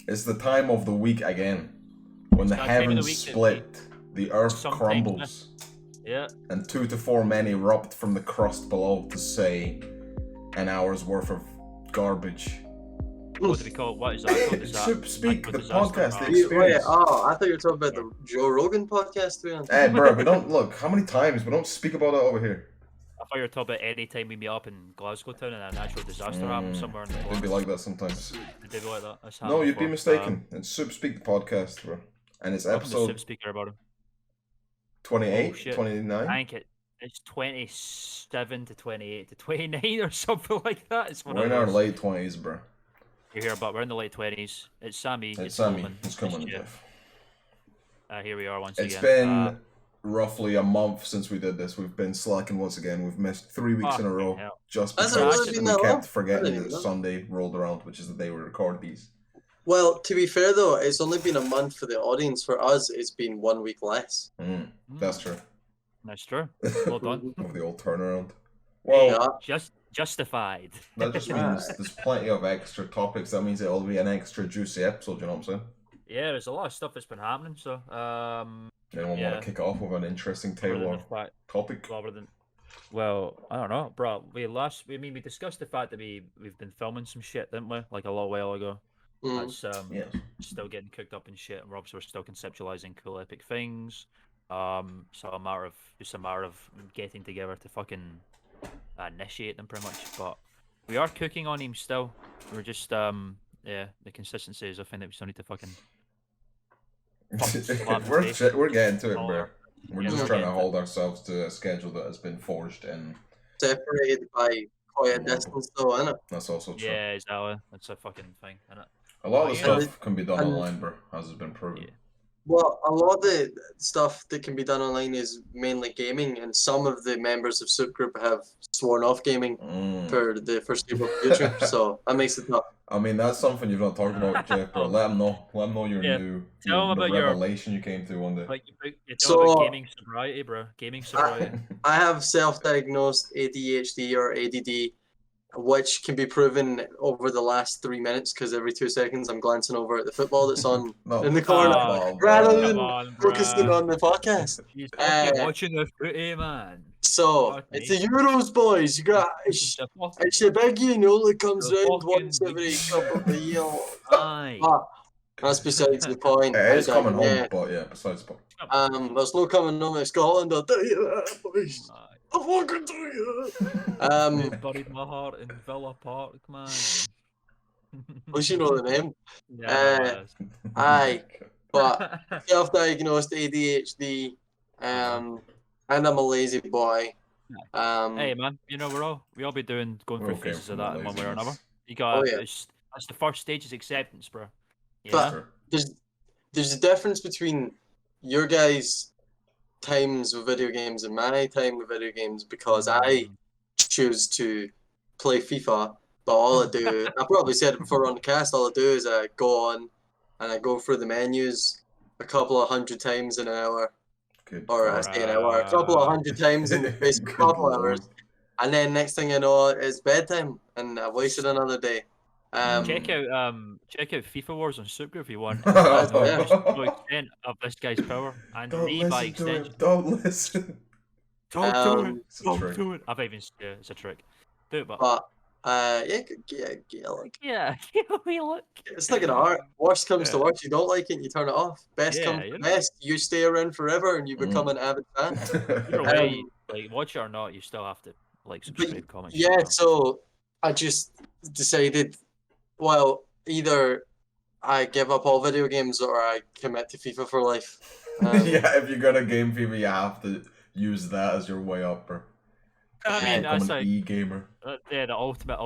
It's the time of the week again, when the heavens split, the earth crumbles, and 2 to 4 men erupt from the crust below to say an hour's worth of garbage. What do we call it? What is that called? Is that SoopSpeek, the podcast, the experience. I thought you were talking about the Joe Rogan podcast. Hey, bro, we don't look. How many times we don't speak about it over here? I thought you were talking about any time we meet up in Glasgow town and a natural disaster happens somewhere in the It'd be like that sometimes. It'd be like that. That's No, you'd be mistaken. It's SoopSpeek, the podcast, bro. And it's episode... SoopSpeaker about it. 28? 29? I think it's 27 to 28 to 29 or something like that. It's we're in our late 20s, bro. You're here, but we're in the late 20s. It's Sammy. It's Sammy. Klman. It's Klman, Jeff. Here we are once again. It's been roughly a month since we did this. We've been slacking once again. We've missed 3 weeks in a row. Just because we kept forgetting that Sunday rolled around, which is the day we record these. Well, to be fair though, it's only been a month for the audience. For us, it's been 1 week less. That's true. That's true. Well done. Of the old turnaround. Well, justified. That just means there's plenty of extra topics. That means it'll be an extra juicy episode, you know what I'm saying? Yeah, there's a lot of stuff that's been happening, so anyone want to kick off with an interesting tale or topic? Well, I don't know, bro. We discussed the fact that we've been filming some shit, didn't we? Like a little while ago. That's still getting cooked up and shit, and we're still conceptualizing cool epic things. So a matter of getting together to fucking initiate them, pretty much. But we are cooking on him still. We're just the consistency is a thing that we still need to fucking. We're getting to it, bro. We're just trying to hold ourselves to a schedule that has been forged in. Separated by quite a distance, though, isn't it? That's also true. Yeah, exactly. That's a fucking thing, isn't it? A lot of the stuff can be done online, bro, as has been proven. Yeah. Well, a lot of the stuff that can be done online is mainly gaming, and some of the members of Soop Groop have sworn off gaming for the foreseeable future, so that makes it tough. I mean, that's something you've not talked about, Jeff, bro. Let them know your new revelation you came to one day. Like, you talk about gaming sobriety, bro. Gaming sobriety. I have self-diagnosed ADHD or ADD, which can be proven over the last 3 minutes because every 2 seconds I'm glancing over at the football that's on in the corner rather than focusing on the podcast. He's watching the footy, man. So it's the Euros, boys. You got it's a big that comes round once every couple of years. Aye. That's besides the point. It is coming home, but yeah, besides the point. There's no coming home in Scotland. I'll tell you that, boys. I fucking do you. Buried my heart in Villa Park, man. At least you know the name. Yeah, aye, but self-diagnosed ADHD, and I'm a lazy boy. Hey man, you know we all be going through phases of that in one way or another. You got that's the first stage is acceptance, bro. But there's a difference between your guys' times with video games and my time with video games because I choose to play FIFA, but all I do, I probably said it before on the cast, all I do is I go on and I go through the menus a couple of 100 times in an hour. Or I say an hour, a couple of 100 times in the space of a couple hours. And then next thing I know, it's bedtime and I've wasted another day. Check out FIFA Wars on Soop Groop if you want. The extent of this guy's power and me by extension. Don't listen. Don't do it. I've even it's a trick. Do it, but yeah, look. It's like an art. Worst comes to worst, you don't like it, and you turn it off. Best comes to best, you stay around forever, and you become an avid fan. Either way, like watch it or not, you still have to like subscribe, comment. Yeah, so I just decided. Well, either I give up all video games or I commit to FIFA for life. Yeah, if you're gonna game FIFA, you have to use that as your way up, bro. I mean, that's like e-gamer. The ultimate.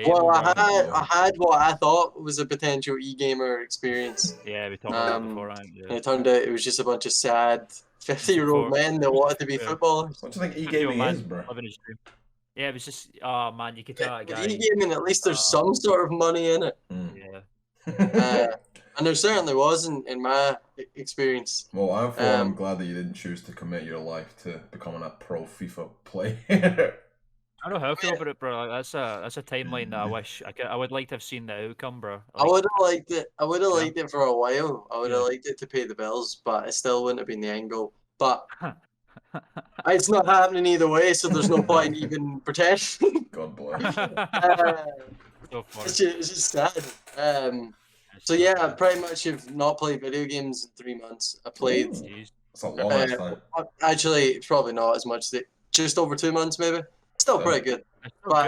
Well, I had what I thought was a potential e-gamer experience. Yeah, we talked about it before, right? Yeah. It turned out it was just a bunch of sad 50-year-old men that wanted to be footballers. What do you think e-gaming is, bro? Yeah, it was just, oh man, you could tell that guy. E-gaming, at least there's some sort of money in it. Yeah. And there certainly wasn't in my experience. Well, I'm glad that you didn't choose to commit your life to becoming a pro FIFA player. I don't know how I feel about it, bro. Like, that's a timeline that I would like to have seen the outcome, bro. Like, I would have liked it. I would have liked it for a while. I would have liked it to pay the bills, but it still wouldn't have been the end goal. But it's not happening either way, so there's no point even pretending. God bless. It's just sad. So yeah, I pretty much have not played video games in 3 months. I played. That's a long time. Actually, it's probably not as much. Just over 2 months, maybe. Still pretty good. But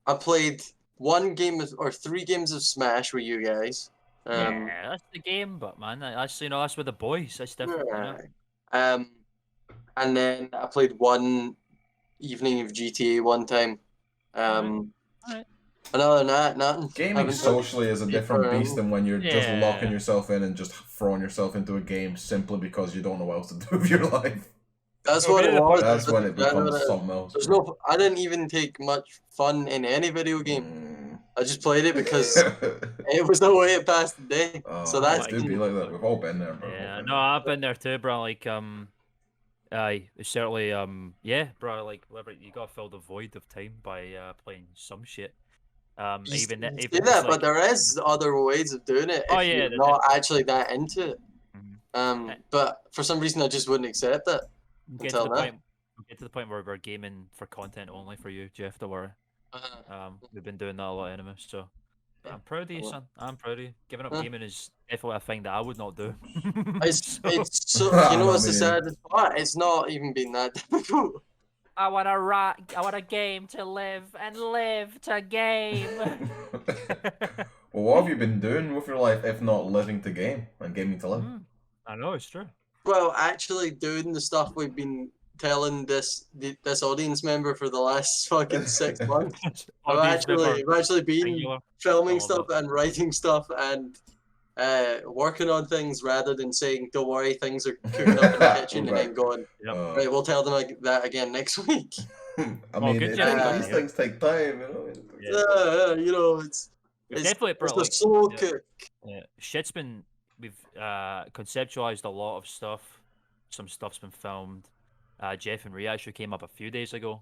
I played 1 game or 3 games of Smash with you guys. Yeah, that's the game, but man, that's that's with the boys. That's different. And then I played 1 evening of GTA one time. But other than that, nothing. Gaming socially is a different beast than when you're just locking yourself in and just throwing yourself into a game simply because you don't know what else to do with your life. That's what it was. That's when it becomes something else. I didn't even take much fun in any video game. I just played it because it was the way it passed the day. So that's. It do be like that. We've all been there, bro. Yeah, no, I've been there too, bro. Like, it's certainly, bro. Like, you gotta fill the void of time by playing some shit. Even that, but there is other ways of doing it. If you're not actually that into it. But for some reason, I just wouldn't accept it. Get to the point where we're gaming for content only for you, Jeff. Don't worry. We've been doing that a lot anyway, so I'm proud of you, son. I'm proud of you. Giving up gaming is definitely a thing that I would not do. It's so you know what's the saddest part? It's not even been that difficult. I want a game to live and live to game. Well, what have you been doing with your life if not living to game and gaming to live? I know, it's true. Well, actually doing the stuff we've been telling this audience member for the last fucking 6 months. I've actually been filming stuff and writing stuff and working on things rather than saying, don't worry, things are cooking up in the kitchen and then going, right, we'll tell them that again next week. I mean, these things take time, you know, it's definitely a slow cook. Shit's been, we've conceptualized a lot of stuff. Some stuff's been filmed. Jeff and Rhea actually came up a few days ago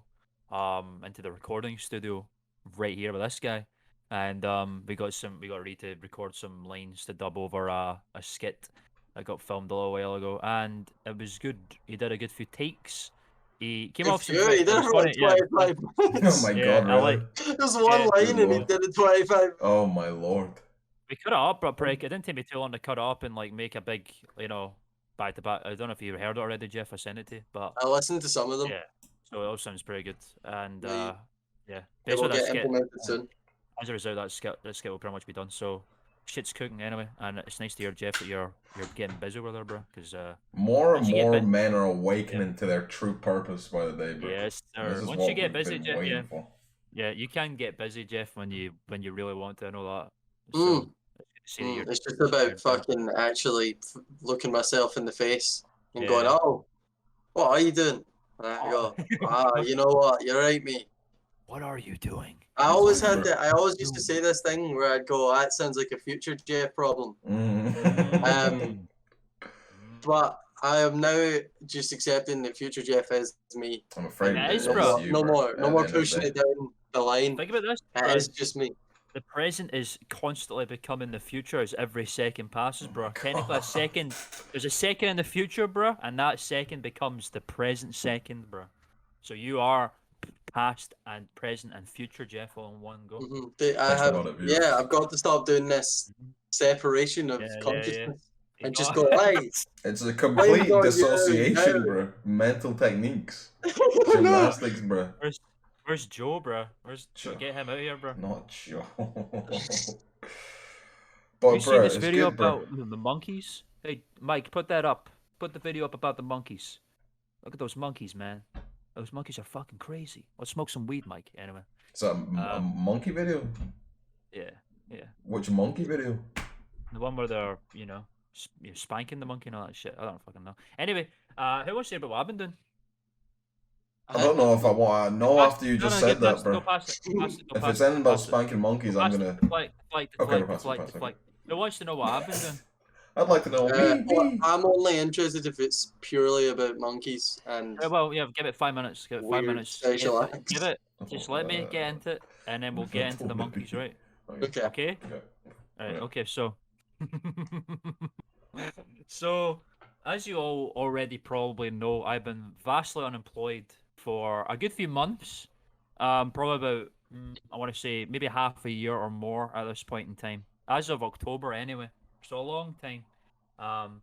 into the recording studio right here with this guy. And we got Rhea to record some lines to dub over a skit that got filmed a little while ago, and it was good. He did a good few takes. He came off some. He did it for 25 minutes. Oh my god, really? There's one line and he did it 25 minutes. Oh my lord. We cut it up, but it didn't take me too long to cut it up and like make a big, back to back. I don't know if you heard it already, Jeff. I sent it to you, but I listened to some of them. Yeah, so it all sounds pretty good, and it will get implemented soon. As a result, that skit will pretty much be done. So shit's cooking anyway, and it's nice to hear, Jeff, that you're getting busy with her, bro. Because more and more men are awakening to their true purpose by the day, bro. Yes, sir. Once you get busy, Jeff, you can get busy, Jeff, when you really want to. I know that. So, it's just about fucking actually looking myself in the face and going, "Oh, what are you doing?" And I go, you know what? You're right, mate. What are you doing? I always used to say this thing where I'd go, that sounds like a future Jeff problem. But I am now just accepting that future Jeff is me. I'm afraid no more pushing it down the line. Think about this. It is just me. The present is constantly becoming the future as every second passes, bro. Technically, there's a second in the future, bro, and that second becomes the present second, bro. So you are past and present and future Jeff all in one go. I've got to stop doing this separation of consciousness and just go, right. It's a complete dissociation, bro. Mental techniques. Gymnastics, bro. Where's Joe, bro? Get him out here, bro. Not Joe. But, you see this video about the monkeys? Hey, Mike, put that up. Put the video up about the monkeys. Look at those monkeys, man. Those monkeys are fucking crazy. Let's smoke some weed, Mike. Anyway. Is that a monkey video? Yeah. Which monkey video? The one where they're, spanking the monkey and all that shit. I don't fucking know. Anyway, who wants to say about what I've been doing? I don't know if I want to know after you just said that, bro. If it's anything about spanking monkeys, I'm gonna... Deflect. Who wants to know what I've been doing? I'd like to know. Me. I'm only interested if it's purely about monkeys and. Well, yeah, give it 5 minutes. Give it 5 minutes. Special Give it. Just let me get into it, and then we'll get into the monkeys, right? Okay. Okay. Right. Okay. So. So, as you all already probably know, I've been vastly unemployed for a good few months. Probably about I want to say maybe half a year or more at this point in time. As of October, anyway. So a long time. And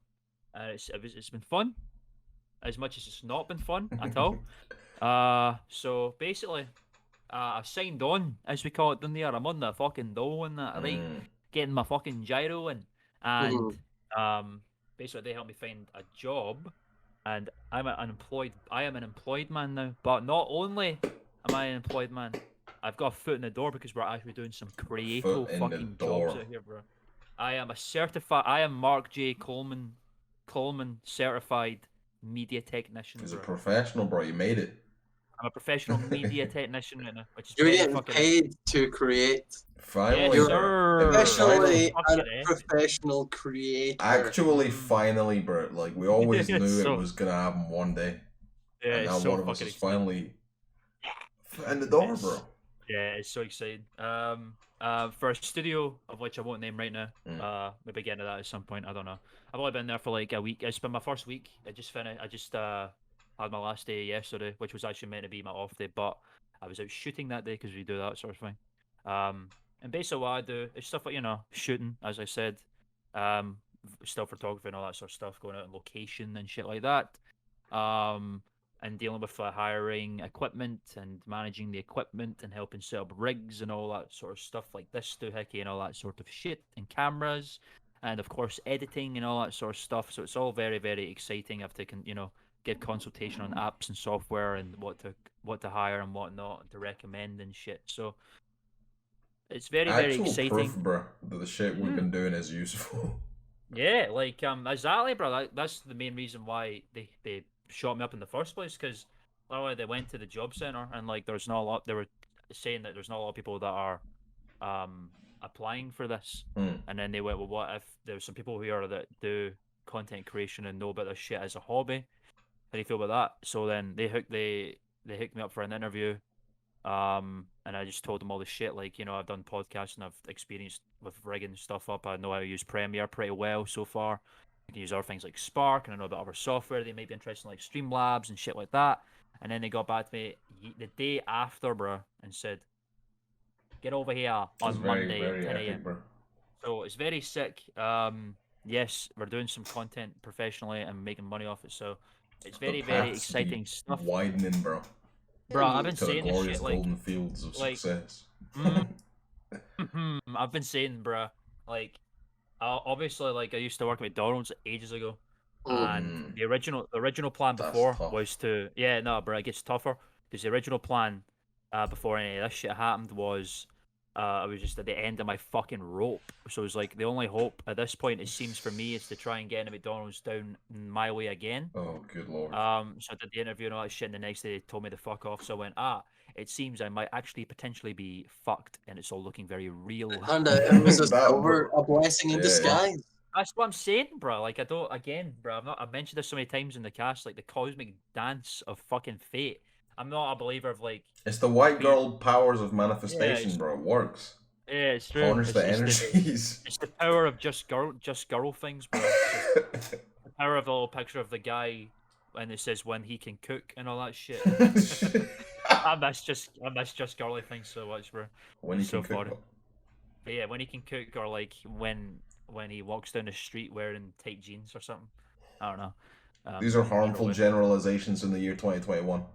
it's been fun, as much as it's not been fun at all. So basically, I signed on, as we call it down there. I'm on the fucking dole and that, right? Getting my fucking gyro in, and basically they helped me find a job, and I am an employed man now. But not only am I an employed man, I've got a foot in the door because we're actually doing some creative fucking jobs out here, bro. I am Mark J. Klman certified media technician. He's a professional, bro. You made it. I'm a professional media technician right now, which is You're getting paid to create. Finally, yes, sir. Especially a professional creator. Actually, finally, bro. Like we always knew it was gonna happen one day. Yeah, and now it's so one of us is finally in the door, bro. Yeah, it's so exciting. For a studio of which I won't name right now. Maybe get into that at some point. I don't know. I've only been there for like a week. It's been my first week. I just had my last day yesterday, which was actually meant to be my off day, but I was out shooting that day because we do that sort of thing. And basically what I do is stuff like, shooting, as I said, still photography and all that sort of stuff, going out on location and shit like that. And dealing with hiring equipment and managing the equipment and helping set up rigs and all that sort of stuff like this doohickey and all that sort of shit, and cameras, and of course editing and all that sort of stuff. So it's all very, very exciting. I've taken, give consultation on apps and software and what to hire and what not, and to recommend and shit. So it's very, very exciting. Proof, bro, that the shit we've been doing is useful. Yeah, like exactly, bro. That's the main reason why they shot me up in the first place, because they went to the job center and like there's not a lot. They were saying that there's not a lot of people that are applying for this, and then they went, well, what if there's some people here that do content creation and know about this shit as a hobby? How do you feel about that? So then they hooked me up for an interview, and I just told them all the shit, like, I've done podcasts and I've experienced with rigging stuff up. I know how to use Premiere pretty well so far. I can use other things like Spark, and I know about other software they may be interested in, like Streamlabs and shit like that. And then they got back to me the day after, bro, and said, get over here on Monday at 10 a.m. So it's very sick. Yes, we're doing some content professionally and making money off it, so it's very, very exciting stuff. Widening, bro. Bro, I've been saying this shit, like, golden fields of success. I've been saying, bro, like, obviously, like, I used to work at McDonald's ages ago, and the original plan before was to, bro, it gets tougher, because the original plan before any of this shit happened was I was just at the end of my fucking rope. So it was like the only hope at this point, it seems, for me, is to try and get into McDonald's down my way again. Oh, good lord. So I did the interview and all that shit, and the next day they told me to fuck off. So I went, it seems I might actually potentially be fucked, and it's all looking very real. And it was a blessing in disguise. That's what I'm saying, bro. Like, I've mentioned this so many times in the cast, like the cosmic dance of fucking fate. I'm not a believer of, like... It's the white girl powers of manifestation, bro. It works. Yeah, it's true. Harness the energies. It's the power of just girl things, bro. The power of the little picture of the guy, and it says when he can cook and all that shit. I miss just girly things so much, bro. When he can cook. But yeah, when he can cook, or like when he walks down the street wearing tight jeans or something. I don't know. These are harmful generalizations in the year 2021.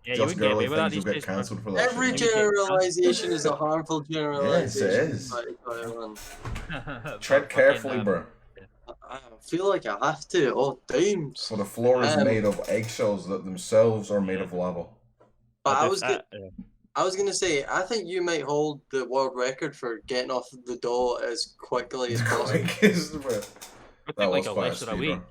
Yeah, just girly things will get cancelled for that. Every generalization is a harmful generalization. Yes, it is. Tread carefully, bro. I feel like I have to all times. So the floor is made of eggshells that themselves are made of lava. But I was gonna say, I think you might hold the world record for getting off the dough as quickly as possible. That was quite a speed, bro.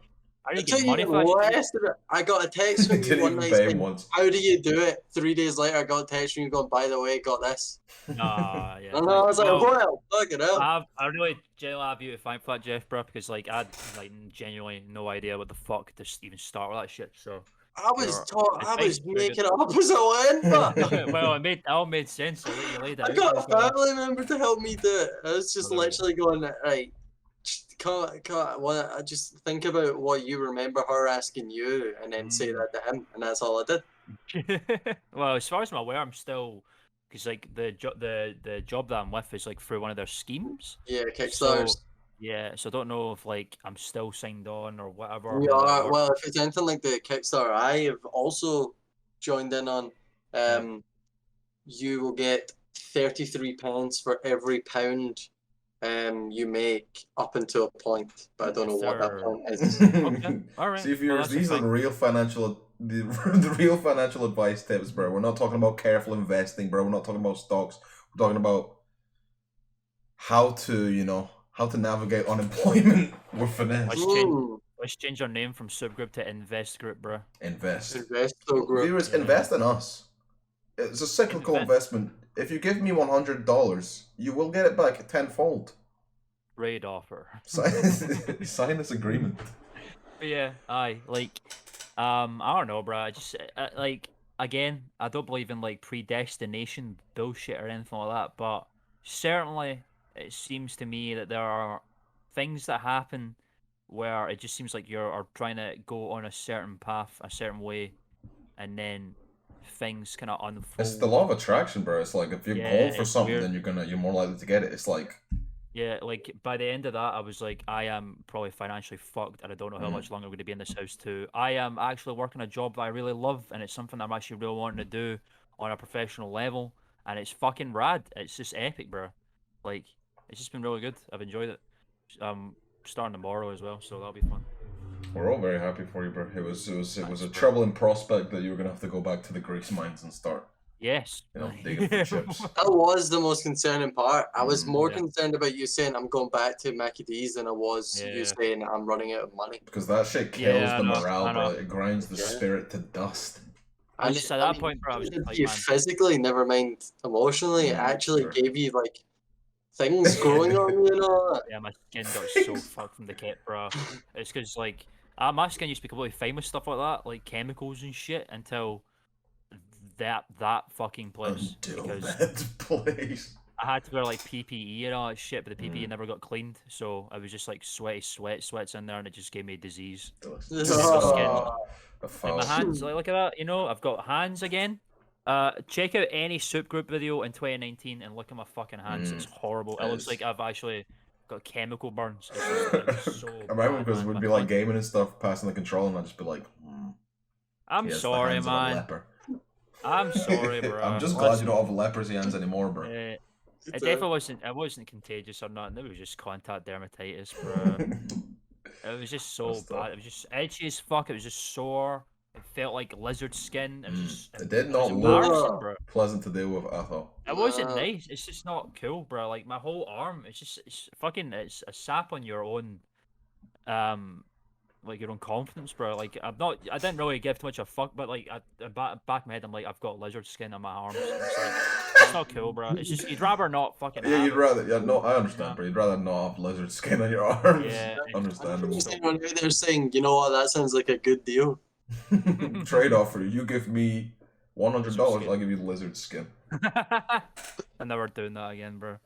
Are you getting money for that? I got a text from you one night saying, how do you do it? 3 days later, I got a text from you going, by the way, got this. Nah, yeah. And I was like, well, fuck it up. I really genuinely have you to thank for that, Jeff, bro, because like I had like genuinely no idea what the fuck to even start with that shit. So I was making it up as I went, but well, it all made sense. You laid it I got a family member to help me do it. I was just literally going, right, I just think about what you remember her asking you, and then say that to him, and that's all I did. Well, as far as I'm aware, I'm still, because like the job that I'm with is like through one of their schemes. Yeah, Kickstarters. So, yeah, so I don't know if like I'm still signed on or whatever. We are. Well, if it's anything like the Kickstarter I have also joined in on, you will get 33 pence for every pound you make up until a point, but I don't know what that point is. Okay. All right. See, viewers, these are the real financial advice tips, bro. We're not talking about careful investing, bro. We're not talking about stocks. We're talking about how to navigate unemployment with finesse. Let's change our name from Soop Groop to Invest Group, bro. Invest. Group. Viewers, invest in us. It's a cyclical investment. If you give me $100, you will get it back tenfold. Raid offer. Sign this agreement. But yeah, I don't know, bro. I just like, again, I don't believe in like predestination bullshit or anything like that, but certainly it seems to me that there are things that happen where it just seems like you're trying to go on a certain path, a certain way, and then things kind of unfold. It's the law of attraction, bro. It's like if you're going for something, then you're more likely to get it. It's like, yeah, like by the end of that, I was like, I am probably financially fucked, and I don't know how much longer I'm going to be in this house too. I am actually working a job that I really love, and it's something I'm actually really wanting to do on a professional level, and it's fucking rad. It's just epic, bro. Like, it's just been really good. I've enjoyed it. Starting tomorrow as well, so that'll be fun. We're all very happy for you, bro. It was a troubling prospect that you were gonna have to go back to the grease mines and start. Yes. Digging for chips. That was the most concerning part. I was more concerned about you saying I'm going back to Mackie D's than I was you saying I'm running out of money. Because that shit kills the morale, bro. It grinds the spirit to dust. And just at that point, bro, I was just like, you physically, never mind emotionally, it actually gave you like things growing on you and all that. Yeah, my skin got so fucked from the kit, bro. It's because like my skin used to be completely fine with stuff like that, like chemicals and shit, until that fucking place. I had to wear like PPE and all that shit, but the PPE never got cleaned, so I was just like sweats in there, and it just gave me disease. And my hands, like, look at that, I've got hands again. Check out any Soop Groop video in 2019 and look at my fucking hands. It's horrible. It looks like I've actually got chemical burns. It's just, so I remember because we'd be like gaming and stuff, passing the control, and I'd just be like, I'm sorry, man. I'm sorry, bro. I'm just glad you don't have leprosy hands anymore, bro. It definitely wasn't. It wasn't contagious or nothing. It was just contact dermatitis, bro. It was just so bad. It was just itchy as fuck. It was just sore. It felt like lizard skin. It was just. It did not look pleasant to deal with at all. It wasn't nice. It's just not cool, bro. Like my whole arm, it's a sap on your own, like your own confidence, bro. Like I didn't really give too much a fuck, but like back of my head, I'm like, I've got lizard skin on my arms. It's like, it's not cool, bro. It's just, you'd rather not fucking. Yeah, you'd rather. Yeah, no, I understand, bro. You'd rather not have lizard skin on your arms. Yeah, understandable. They're saying, you know what? That sounds like a good deal. Trade offer. You give me $100, I'll give you lizard skin. I'm never doing that again, bro.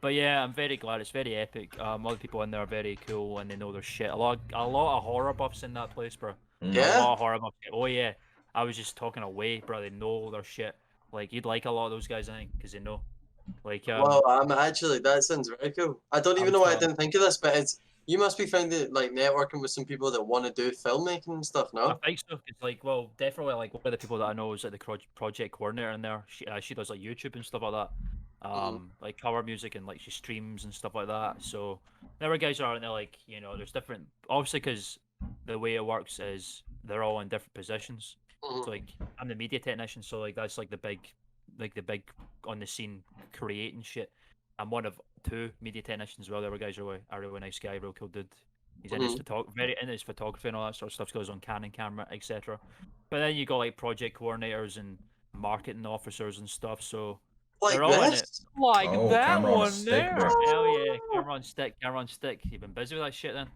But yeah, I'm very glad. It's very epic. A lot of people in there are very cool and they know their shit. A lot of horror buffs in that place, bro. Yeah. A lot of horror buffs. Oh yeah. I was just talking away, bro. They know their shit. Like you'd like a lot of those guys, I think, because they know. Like. Well, that sounds very cool. I don't even know why I didn't think of this, but you must be finding like networking with some people that want to do filmmaking and stuff, no? I think so. It's like, well, definitely like one of the people that I know is like the project coordinator in there. She does like YouTube and stuff like that. Like cover music and like she streams and stuff like that. So there are guys around there, like, there's different, obviously, because the way it works is they're all in different positions. So like I'm the media technician, so like that's like the big on the scene creating shit. I'm one of 2 media technicians as well. The other guy's a really nice guy, real cool dude. He's in his very into his photography and all that sort of stuff. Goes on Canon camera, etc. But then you got like project coordinators and marketing officers and stuff. So they're all in it. Like that one there. Hell yeah, camera on stick. You've been busy with that shit then?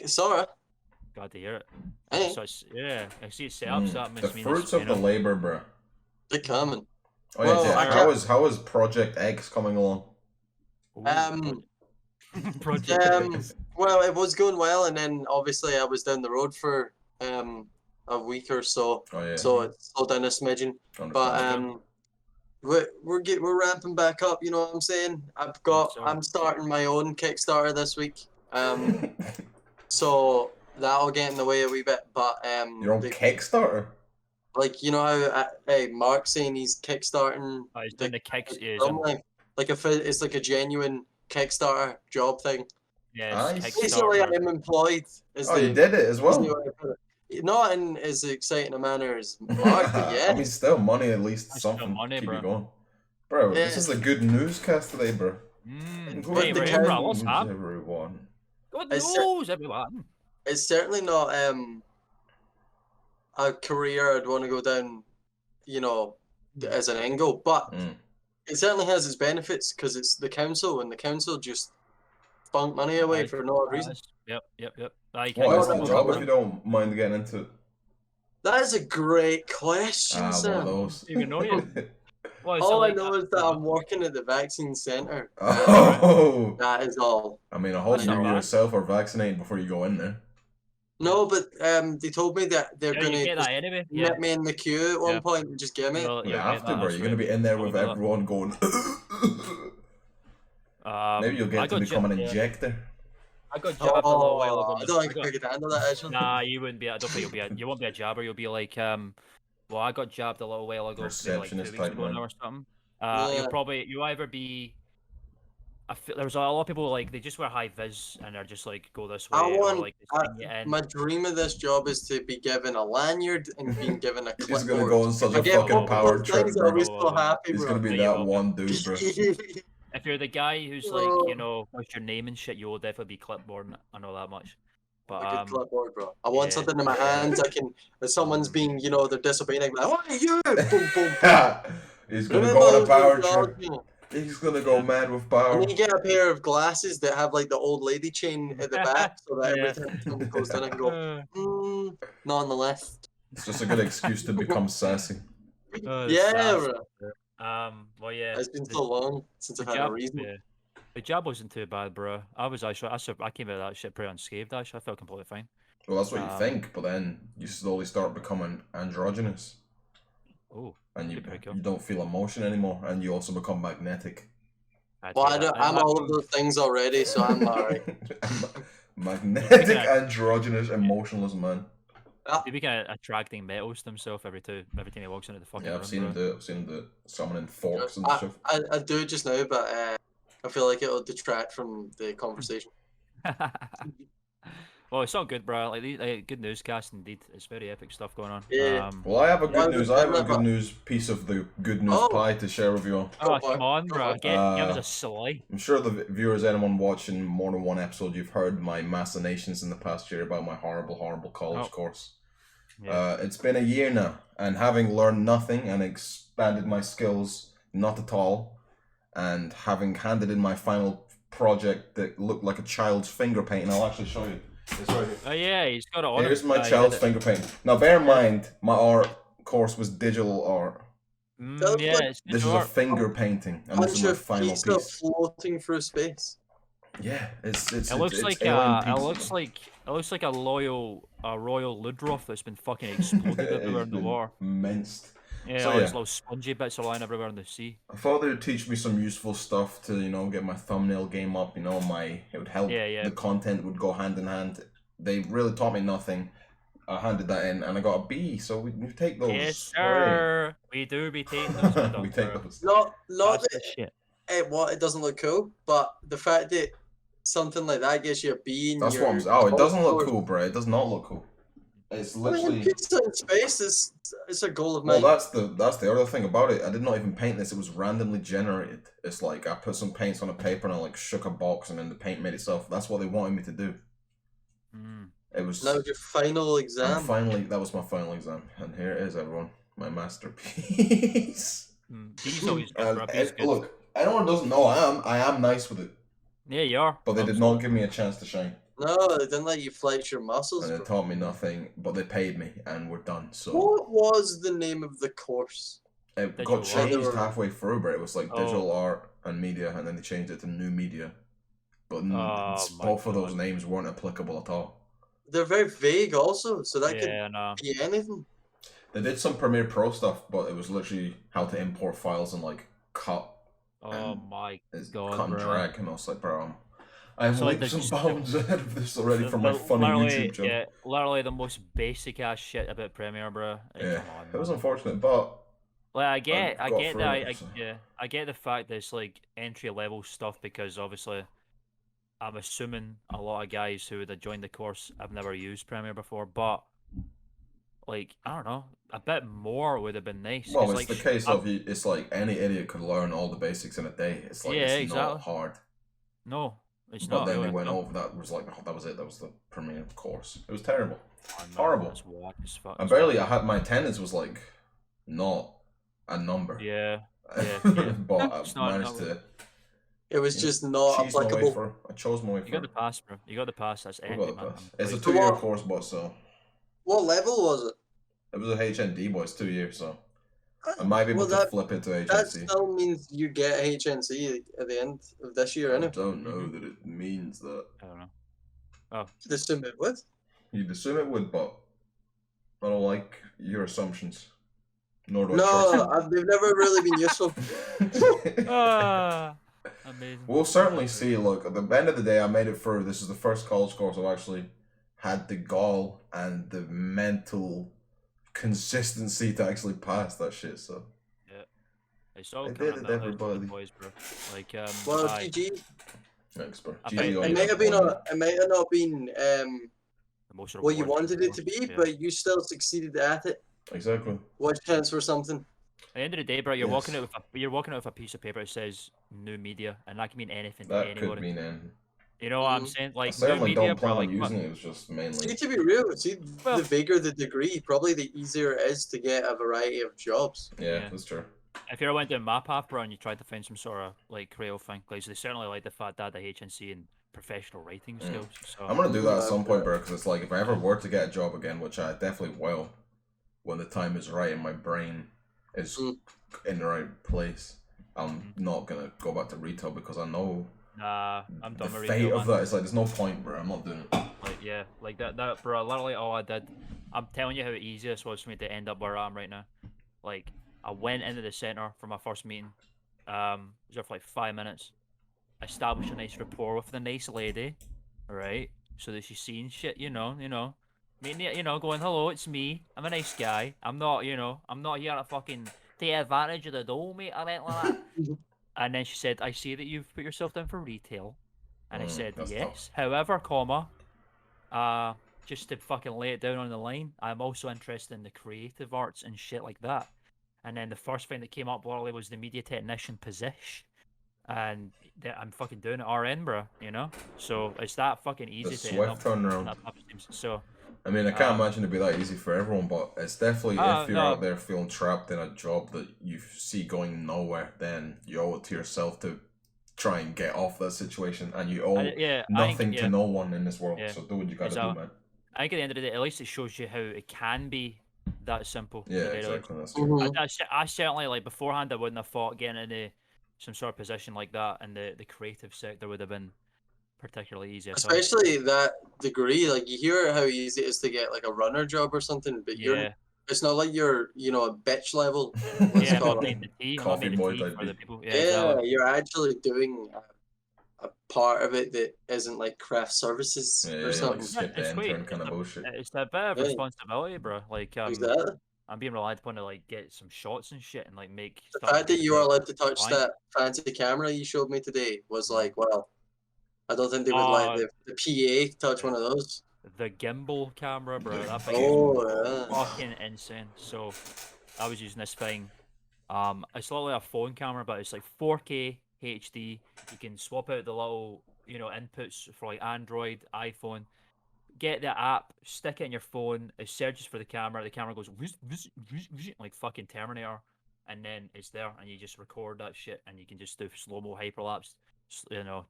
Sorta. Glad to hear it. Hey. So yeah, I see it set up. So that the fruits of the labor, bro. They're coming. Oh yeah, well, how is Project X coming along? Project X. Well, it was going well, and then obviously I was down the road for a week or so. Oh yeah. So it slowed down a smidgen. But we're ramping back up. You know what I'm saying? I'm starting my own Kickstarter this week. So that'll get in the way a wee bit. But your own Kickstarter. Like, you know how Mark's saying he's kickstarting. Oh, he's doing the Kickstarter. Like it's like a genuine Kickstarter job thing. Yeah, basically I'm employed. You did it as well. Not in as exciting a manner as Mark, but yeah. I mean, still money, at least something keep you going. Bro, this is a good newscast today, bro. Hey, bro, what's up? Everyone. Good news, everyone. It's certainly not a career I'd want to go down, you know, as an angle, but it certainly has its benefits because it's the council, and the council just spunk money away for no reason. Yep. What is the job, if you don't mind getting into it? That is a great question, Sam. One of those. Even know you. All I know is that I'm working at the vaccine centre. Oh! That is all. I mean, I hope you yourself are vaccinated before you go in there. No, but they told me that they're going to get me in the queue at one point and just get me. You have to, bro. You're going to be in there with everyone going... Maybe you'll get to become an injector. I got jabbed a little while ago. I don't think I could handle that, actually. Nah, you wouldn't be. I don't think you won't be a jabber. You'll be like, well, I got jabbed a little while ago. Receptionist type man. Or something. You'll either be. There's a lot of people like they just wear high vis and they're just like go this way. My dream of this job is to be given a lanyard and being given a clipboard. He's gonna go on such a fucking power trip, bro. He's gonna be that one dude, bro. If you're the guy who's like, you know, what's your name and shit, you will definitely be clipboard. I know that much. But a good clipboard, bro. I want something in my hands. I can. If someone's being, you know, they're disobeying, I'm like, what are you? Boom, boom, boom. He's gonna go on a power trip. He's gonna go mad with power. And then you get a pair of glasses that have like the old lady chain at the back, so that every time someone goes in, I can go, not on the left. It's just a good excuse to become sassy. Yeah, bro. Well, yeah. It's been so long since I've had a reason. Yeah. The jab wasn't too bad, bro. I came out of that shit pretty unscathed. Actually, I felt completely fine. Well, that's what you think, but then you slowly start becoming androgynous. Oh. And you don't feel emotion anymore, and you also become magnetic. Well, I'm all of those things already, so I'm alright. Magnetic, androgynous, emotionless man. He began attracting metals to himself every time he walks into the fucking room. I've seen him do it. I've seen him do it. Summoning forks and stuff. I do it just now, but I feel like it'll detract from the conversation. Well, it's all good, bro. Like good newscast indeed. It's very epic stuff going on. Yeah. Well, I have a good news. I have a good news piece of the good news pie to share with you all. Oh, come on, bro. Give us a slice. I'm sure the viewers, anyone watching more than one episode, you've heard my machinations in the past year about my horrible college course. Yeah. It's been a year now, and having learned nothing and expanded my skills not at all, and having handed in my final project that looked like a child's finger painting, I'll actually show you. It's right here. Oh yeah, he's got it on. Here's my child's finger painting. Now bear in mind, my art course was digital art. This is a finger painting, and this is my final piece. Floating through space. Yeah, it looks like a royal Ludroth that's been fucking exploded everywhere in the war. Minced. Yeah, all these little spongy bits are lying everywhere in the sea. I thought they would teach me some useful stuff to, you know, get my thumbnail game up. You know, it would help. The content would go hand in hand. They really taught me nothing. I handed that in and I got a B. So we take those. Yes, sir. We do be taking those. We take those. Not that it doesn't look cool, but the fact that something like that gets you a B. That's what I'm saying. Oh, it doesn't look cool, bro. It does not look cool. It's literally. Pizza in space is a goal of mine. Well, that's the other thing about it. I did not even paint this. It was randomly generated. It's like I put some paints on a paper and I like shook a box and then the paint made itself. That's what they wanted me to do. It was. That was your final exam. That was my final exam, and here it is, everyone, my masterpiece. He's always good, He's good. Look, anyone who doesn't know, I am nice with it. Yeah, you are. But they did not give me a chance to shine. No, they didn't let you flex your muscles. And they taught me nothing, but they paid me, and we're done. So. What was the name of the course? It got changed halfway through, but it was like digital art and media, and then they changed it to new media. But both of those names weren't applicable at all. They're very vague also, so that could be anything. They did some Premiere Pro stuff, but it was literally how to import files and like cut. Oh my god, cut and bro. drag, and I was like, bro, I'm leaps and bounds ahead of this already from my funny YouTube channel. Yeah, literally the most basic ass shit about Premiere, bro. Yeah, it was unfortunate, but. Like I get the fact that it's like entry level stuff because obviously, I'm assuming a lot of guys who would have joined the course have never used Premiere before, but like I don't know, a bit more would have been nice. Well, it's like, the case of it's like any idiot could learn all the basics in a day. It's like it's not hard. No, it's but not. But then they went over that was like that was it. That was the Premiere course. It was terrible, horrible. I had my attendance was like not a number. Yeah. But I managed to. It was just not applicable. I chose my way for. You got the pass, bro. You got the pass. That's epic, man. It's a 2-year course, but so. What level was it? It was a HND, but it's 2 years, so. I might be able to flip it to HNC. That still means you get HNC at the end of this year, innit? I don't know that it means that. I don't know. Oh. You'd assume it would. You'd assume it would, but I don't like your assumptions. Nor do they've never really been useful. Amazing. We'll certainly see. Look, at the end of the day, I made it through. This is the first college course I've actually had the gall and the mental consistency to actually pass that shit. So yeah, it's all did it, everybody. Boys, bro. Like well, GG. Thanks, bro. It might have not been what you wanted it to be, but you still succeeded at it. Exactly. What counts for something? At the end of the day, bro, you're walking out with a piece of paper that says new media, and that can mean anything to anybody. Could mean anything. You know what I'm saying? Like, I certainly new media, don't plan bro, on using it. It was just mainly. To be real, the bigger the degree, probably the easier it is to get a variety of jobs. Yeah, that's true. If you ever went down my path, bro, and you tried to find some sort of like creative thing, like they certainly like the fact that the HNC and professional writing skills. So I'm gonna do that at some point, bro, because it's like if I ever were to get a job again, which I definitely will, when the time is right and my brain is in the right place, I'm not gonna go back to retail because I know. Nah, I'm done with retail. The fate of that is like there's no point, bro. I'm not doing it. Like that, bro. Literally all I did. I'm telling you how easy this was for me to end up where I am right now. Like I went into the center for my first meeting. Was there for like 5 minutes. Established a nice rapport with the nice lady, right? So that she's seeing shit, you know. Meeting, going, hello, it's me. I'm a nice guy. I'm not here to fucking take advantage of the dough, mate. I meant like that. And then she said, I see that you've put yourself down for retail. And I said, yes. Tough. However, just to fucking lay it down on the line, I'm also interested in the creative arts and shit like that. And then the first thing that came up literally was the media technician position. And I'm fucking doing it RN, bro, So it's that fucking easy to end up turnaround. So I mean, I can't imagine it'd be that easy for everyone, but it's definitely if you're out there feeling trapped in a job that you see going nowhere, then you owe it to yourself to try and get off that situation, and you owe nothing to no one in this world. So do what you gotta do, man. I think at the end of the day, at least it shows you how it can be that simple. Yeah, exactly. That's true. I certainly, like, beforehand, I wouldn't have thought getting into some sort of position like that, and the creative sector would have been particularly easy. Especially that degree, like you hear how easy it is to get like a runner job or something, but it's not like you're a bitch level. Coffee boy type. You're actually doing a part of it that isn't like craft services or something. Like it's a bit of responsibility, bro. Like exactly. I'm being relied upon to like get some shots and shit and like make. The fact that you are allowed to touch that fancy camera you showed me today was like, well, I don't think they would let the PA touch one of those. The gimbal camera, bro. That thing is fucking insane. So I was using this thing. It's not like a phone camera, but it's like 4K HD. You can swap out the little, inputs for like Android, iPhone. get the app, stick it in your phone, it searches for the camera goes like fucking Terminator, and then it's there, and you just record that shit, and you can just do slow-mo hyperlapse,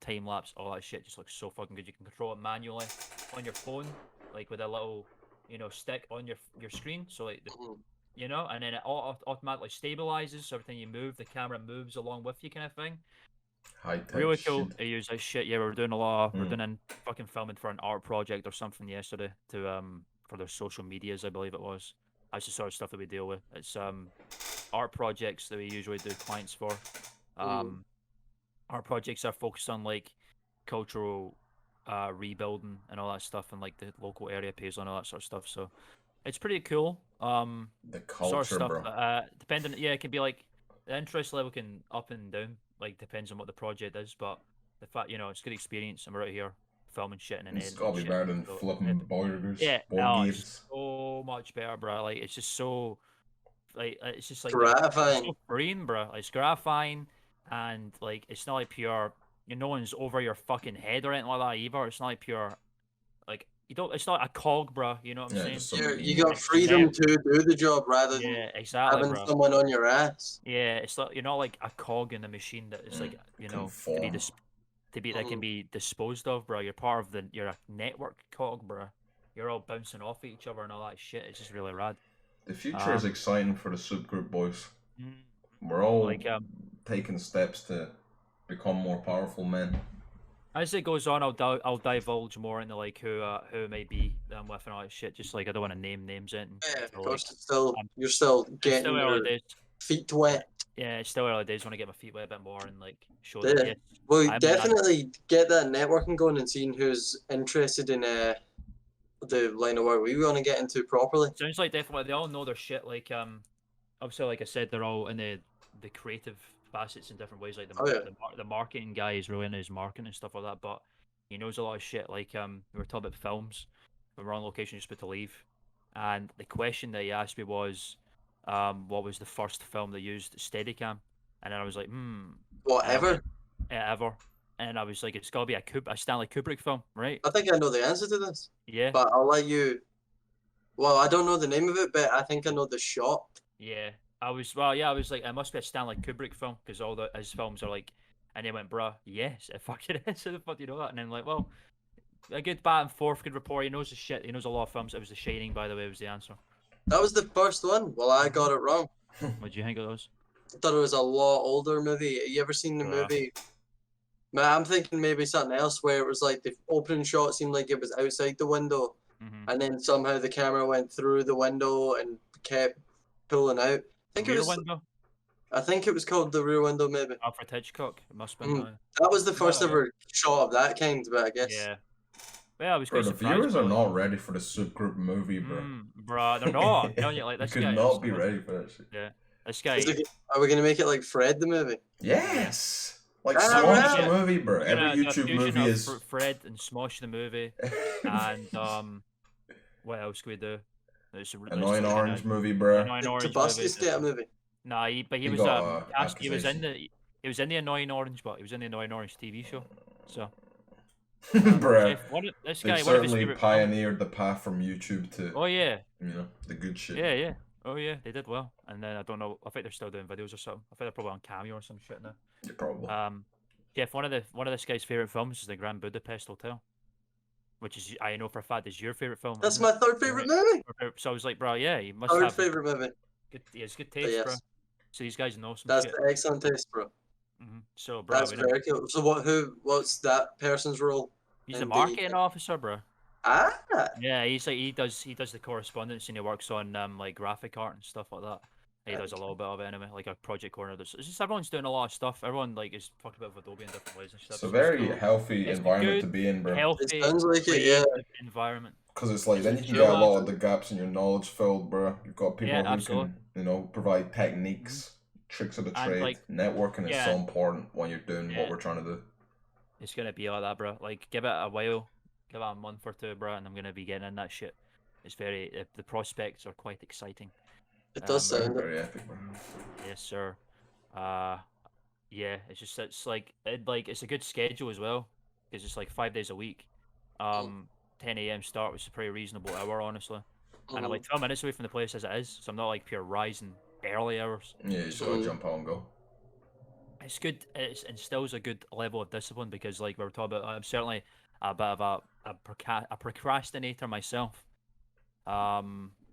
time lapse, all that shit just looks so fucking good. You can control it manually on your phone, like with a little, stick on your screen, so like and then it automatically stabilizes, so every time you move, the camera moves along with you, kind of thing. Really cool to use that shit. Yeah, we're doing fucking filming for an art project or something yesterday to for their social medias, I believe it was. That's the sort of stuff that we deal with. It's art projects that we usually do clients for. Art projects are focused on like cultural rebuilding and all that stuff, and like the local area pays on all that sort of stuff. So it's pretty cool. The culture, sort of stuff, bro. Depending, it can be like the interest level can up and down, like depends on what the project is. But the fact, it's good experience, and we're out here filming shit and it's gotta be better than flipping burgers. Yeah, it's so much better, bro. Like it's just so, it's just like gratifying. It's so freeing, bro. Like, it's gratifying, and like it's not like pure. No one's over your fucking head or anything like that either. It's not like pure, like you don't. It's not a cog, bro. You know what I'm saying? You got freedom to do the job rather than having someone on your ass. Yeah, it's like you're not like a cog in the machine that is like that can be disposed of, bro. You're part of you're a network cog, bro. You're all bouncing off each other and all that shit. It's just really rad. The future is exciting for the Soop Groop boys. We're all taking steps to become more powerful men. As it goes on, I'll divulge more into like who it may be that I'm with and all that shit. Just like I don't want to name names in. Yeah, of course. You're still getting your feet wet. Yeah, it's still early days. I want to get my feet wet a bit more and like show them. Yeah. Well, definitely get that networking going and seeing who's interested in the line of work we want to get into properly. Sounds like definitely they all know their shit. Like obviously, like I said, they're all in the creative facets in different ways. Like the marketing guy is really into his marketing and stuff like that, but he knows a lot of shit. Like we were talking about films. We were on location just about to leave, and the question that he asked me was, what was the first film that used Steadicam? And then I was like, whatever. Ever. And I was like, it's gotta be a Stanley Kubrick film, right? I think I know the answer to this. Yeah. But I'll let you. Well, I don't know the name of it, but I think I know the shot. Yeah. I was like, it must be a Stanley Kubrick film because all his films are like, and they went, bruh, yes, it fucking is. How the fuck do you know that? And then like, well, a good back and forth, good rapport. He knows his shit. He knows a lot of films. It was The Shining, by the way, was the answer. That was the first one. Well, I got it wrong. What do you think of those? I thought it was a lot older movie. You ever seen the movie? Man, I'm thinking maybe something else where it was like the opening shot seemed like it was outside the window, and then somehow the camera went through the window and kept pulling out. I think it was called The Rear Window, maybe. Alfred Hitchcock. It must have been. That was the first ever shot of that kind, but I guess. Yeah. Well, I was quite surprised. The viewers are not ready for the Soop Groop movie, bro. Bro, they're not. I'm telling you, like this guy. You could not be ready for that shit. Yeah. This guy. Are we gonna make it like Fred the movie? Yes. Like Smosh the movie, bro. Every YouTube movie is Fred and Smosh the movie, and what else can we do? Annoying Orange movie, bro. Tabasco's get a movie. Nah, he was in the Annoying Orange, but he was in the Annoying Orange TV show. So, bro, this guy certainly pioneered the path from YouTube to the good shit. Yeah. Oh yeah, they did well. And then I don't know. I think they're still doing videos or something. I think they're probably on Cameo or some shit now. Yeah, probably. Jeff, one of this guy's favorite films is the Grand Budapest Hotel, which is I know for a fact is your favorite film. That's my third favorite movie. So I was like, bro, yeah, you must have favorite movie. It's good taste, bro. So these guys know some That's shit. Excellent taste, bro. So, bro, that's very cool. So what's that person's role? He's a marketing officer, bro. Ah. Yeah, he does the correspondence and he works on like graphic art and stuff like that. He does a little bit of it anyway, like a project corner. It's just everyone's doing a lot of stuff. Everyone like is talking about Adobe in different ways and stuff. It's a very healthy environment to be in, bro. Healthy, it sounds like it, yeah. Environment. Because it's like then you can get a lot of the gaps in your knowledge filled, bro. You've got people who can, provide techniques, tricks of the trade. Like, networking is so important when you're doing what we're trying to do. It's gonna be like that, bro. Like give it a while. Give it a month or two, bro, and I'm gonna be getting in that shit. It's the prospects are quite exciting. It does sound very epic, bro. Yes, sir. Yeah, it's like it's a good schedule as well because it's like 5 days a week. 10 a.m. start, which is a pretty reasonable hour, honestly. And I'm like 12 minutes away from the place as it is, so I'm not like pure rising early hours. Yeah, you just gotta jump on and go. It's good. It instills a good level of discipline because, like we were talking about, I'm certainly a bit of a procrastinator myself.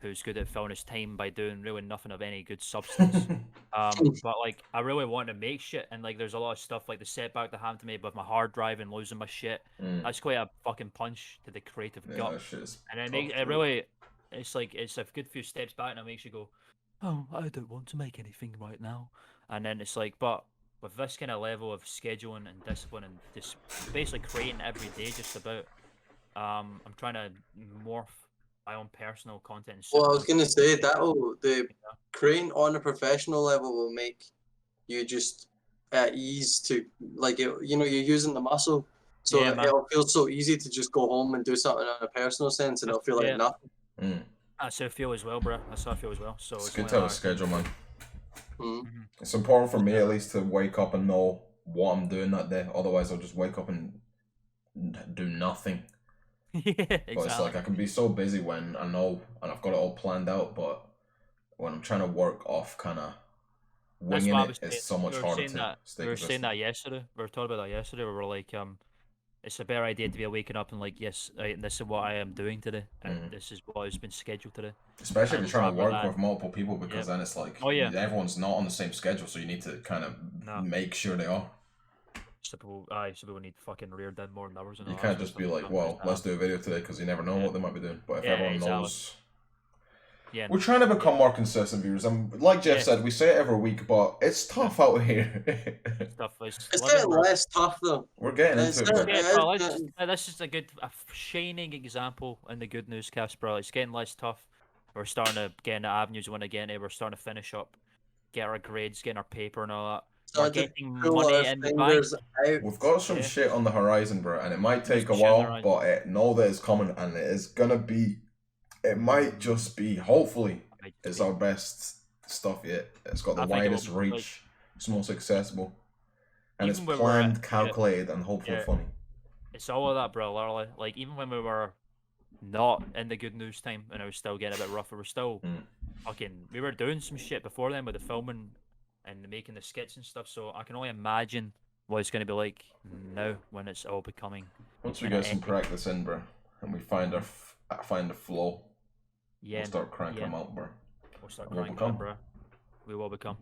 Who's good at filling his time by doing really nothing of any good substance. But like I really want to make shit, and like there's a lot of stuff like the setback that happened to me with my hard drive and losing my shit. That's quite a fucking punch to the creative gut. That shit is and it really, it's like it's a good few steps back, and it makes you go, oh, I don't want to make anything right now. And then it's like, but with this kind of level of scheduling and discipline and just basically creating every day, just about, I'm trying to morph my own personal content. Well, I was gonna say creating on a professional level will make you just at ease to like you're using the muscle, so it'll feel so easy to just go home and do something on a personal sense, and it'll feel like nothing. That's how I feel as well, bro. That's how I feel as well. So it's good to have a schedule, man. It's important for me at least to wake up and know what I'm doing that day. Otherwise, I'll just wake up and do nothing. Yeah, exactly. But it's like I can be so busy when I know and I've got it all planned out, but when I'm trying to work off kind of winging it, it's so much harder to stay consistent. We were saying that yesterday. We were talking about that yesterday. We were like, it's a better idea to be waking up and like, yes, this is what I am doing today, and this is what has been scheduled today. Especially if you're trying to work with multiple people, because then it's like everyone's not on the same schedule, so you need to kind of make sure they are. So people need fucking reared in more hours. You can't just be like, well, let's do a video today, because you never know what they might be doing. But if everyone knows... Yeah, we're trying to become more consistent viewers. And like Jeff said, we say it every week, but it's tough out here. It's getting less tough though. We're getting into it. This is a shining example in the Good News Cast, bro. It's getting less tough. We're starting to get into avenues we want to get into. We're starting to finish up, get our grades, getting our paper and all that. We're getting money in the bank. We've got some shit on the horizon, bro, and it might take a while, but know that it's coming, and it is gonna be. It might just be, hopefully, it's our best stuff yet. It's got the widest reach, it's most accessible, and it's planned, calculated, and hopefully funny. It's all of that, bro. Literally, like even when we were not in the good news time, and I was still getting a bit rougher, we're still we were doing some shit before then with the filming and making the skits and stuff. So I can only imagine what it's going to be like now when it's all becoming. Once we get some practice in, bro, and we find the flow. We'll start cranking them out, bro. We'll start cranking them, bro. We will become.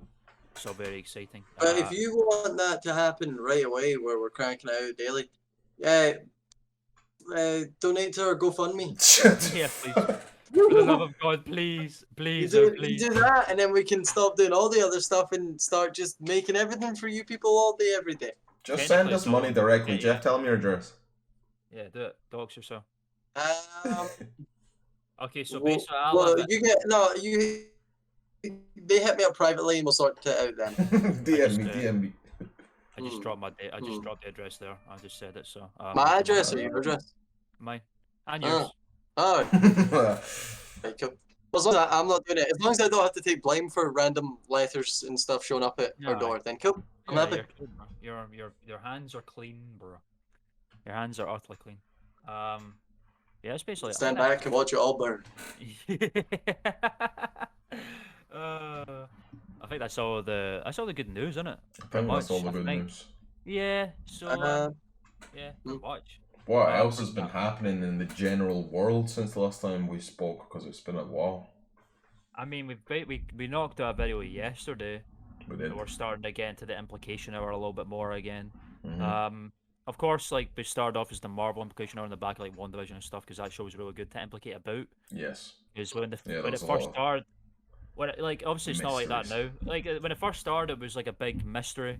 So very exciting. But if you want that to happen right away, where we're cranking out daily, donate to our GoFundMe. Yeah, please. For the love of God, please. You do that, and then we can stop doing all the other stuff and start just making everything for you people all day, every day. Just send us money directly. Jeff, tell them your address. Yeah, do it. Dogs yourself. Okay, so basically, they hit me up privately and we'll sort it out then. DM me. I just dropped the address there. I just said it, so. My address or your address? Mine. And yours. Oh. Right, cool. Well, as long as I'm not doing it, as long as I don't have to take blame for random letters and stuff showing up at our door, then cool. I'm happy. Your hands are clean, bro. Your hands are utterly clean. Yeah, it's basically. Stand back and watch it all burn. I think that's all the good news, isn't it? I think that's all the good news. Yeah. So. Watch. What else has been happening in the general world since the last time we spoke? Because it's been a while. I mean, we knocked out a video yesterday. We did. We're starting to get into the implication hour a little bit more again. Of course, like we started off as the Marvel implication hour in the back, like WandaVision and stuff, because that show was really good to implicate about. Yes. Because when it first started, obviously it's not like that now. Like when it first started, it was like a big mystery,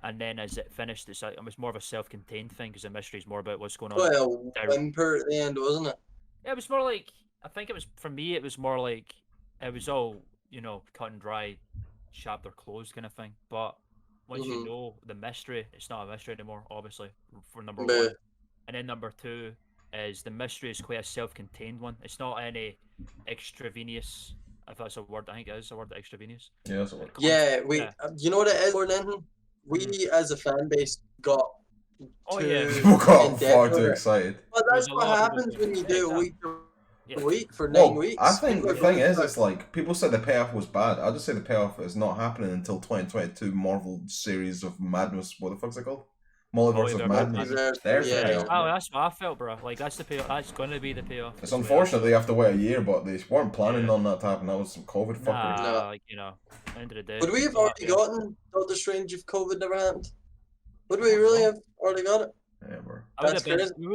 and then as it finished, it was more of a self-contained thing because the mystery is more about what's going on. Well, whimper at the end, wasn't it? Yeah, it was more like, I think it was, for me, it was more like it was all cut and dry, chapter closed kind of thing, but. Once you know the mystery, it's not a mystery anymore, obviously, for number one. And then number two is the mystery is quite a self-contained one. It's not any extravenous, if that's a word. I think it is a word, extravenous. Yeah, that's a word. Yeah, you know what it is more than anything? We, as a fan base, got Oh yeah. People got far too excited. But that's what happens when you do a week to week for 9 weeks. I think the thing is, it's like people said the payoff was bad. I'll just say the payoff is not happening until 2022 Marvel series of Madness. What the fuck's it called? Multiverse of Madness. There's the payoff. Oh, that's what I felt, bro. Like that's the payoff. That's going to be the payoff. It's unfortunate they have to wait a year, but they weren't planning on that to happen. That was some COVID fuckery. Nah, like, you know, end of the day. Would we have already gotten Doctor Strange if COVID never happened? Would we really have already got it? Yeah, bro.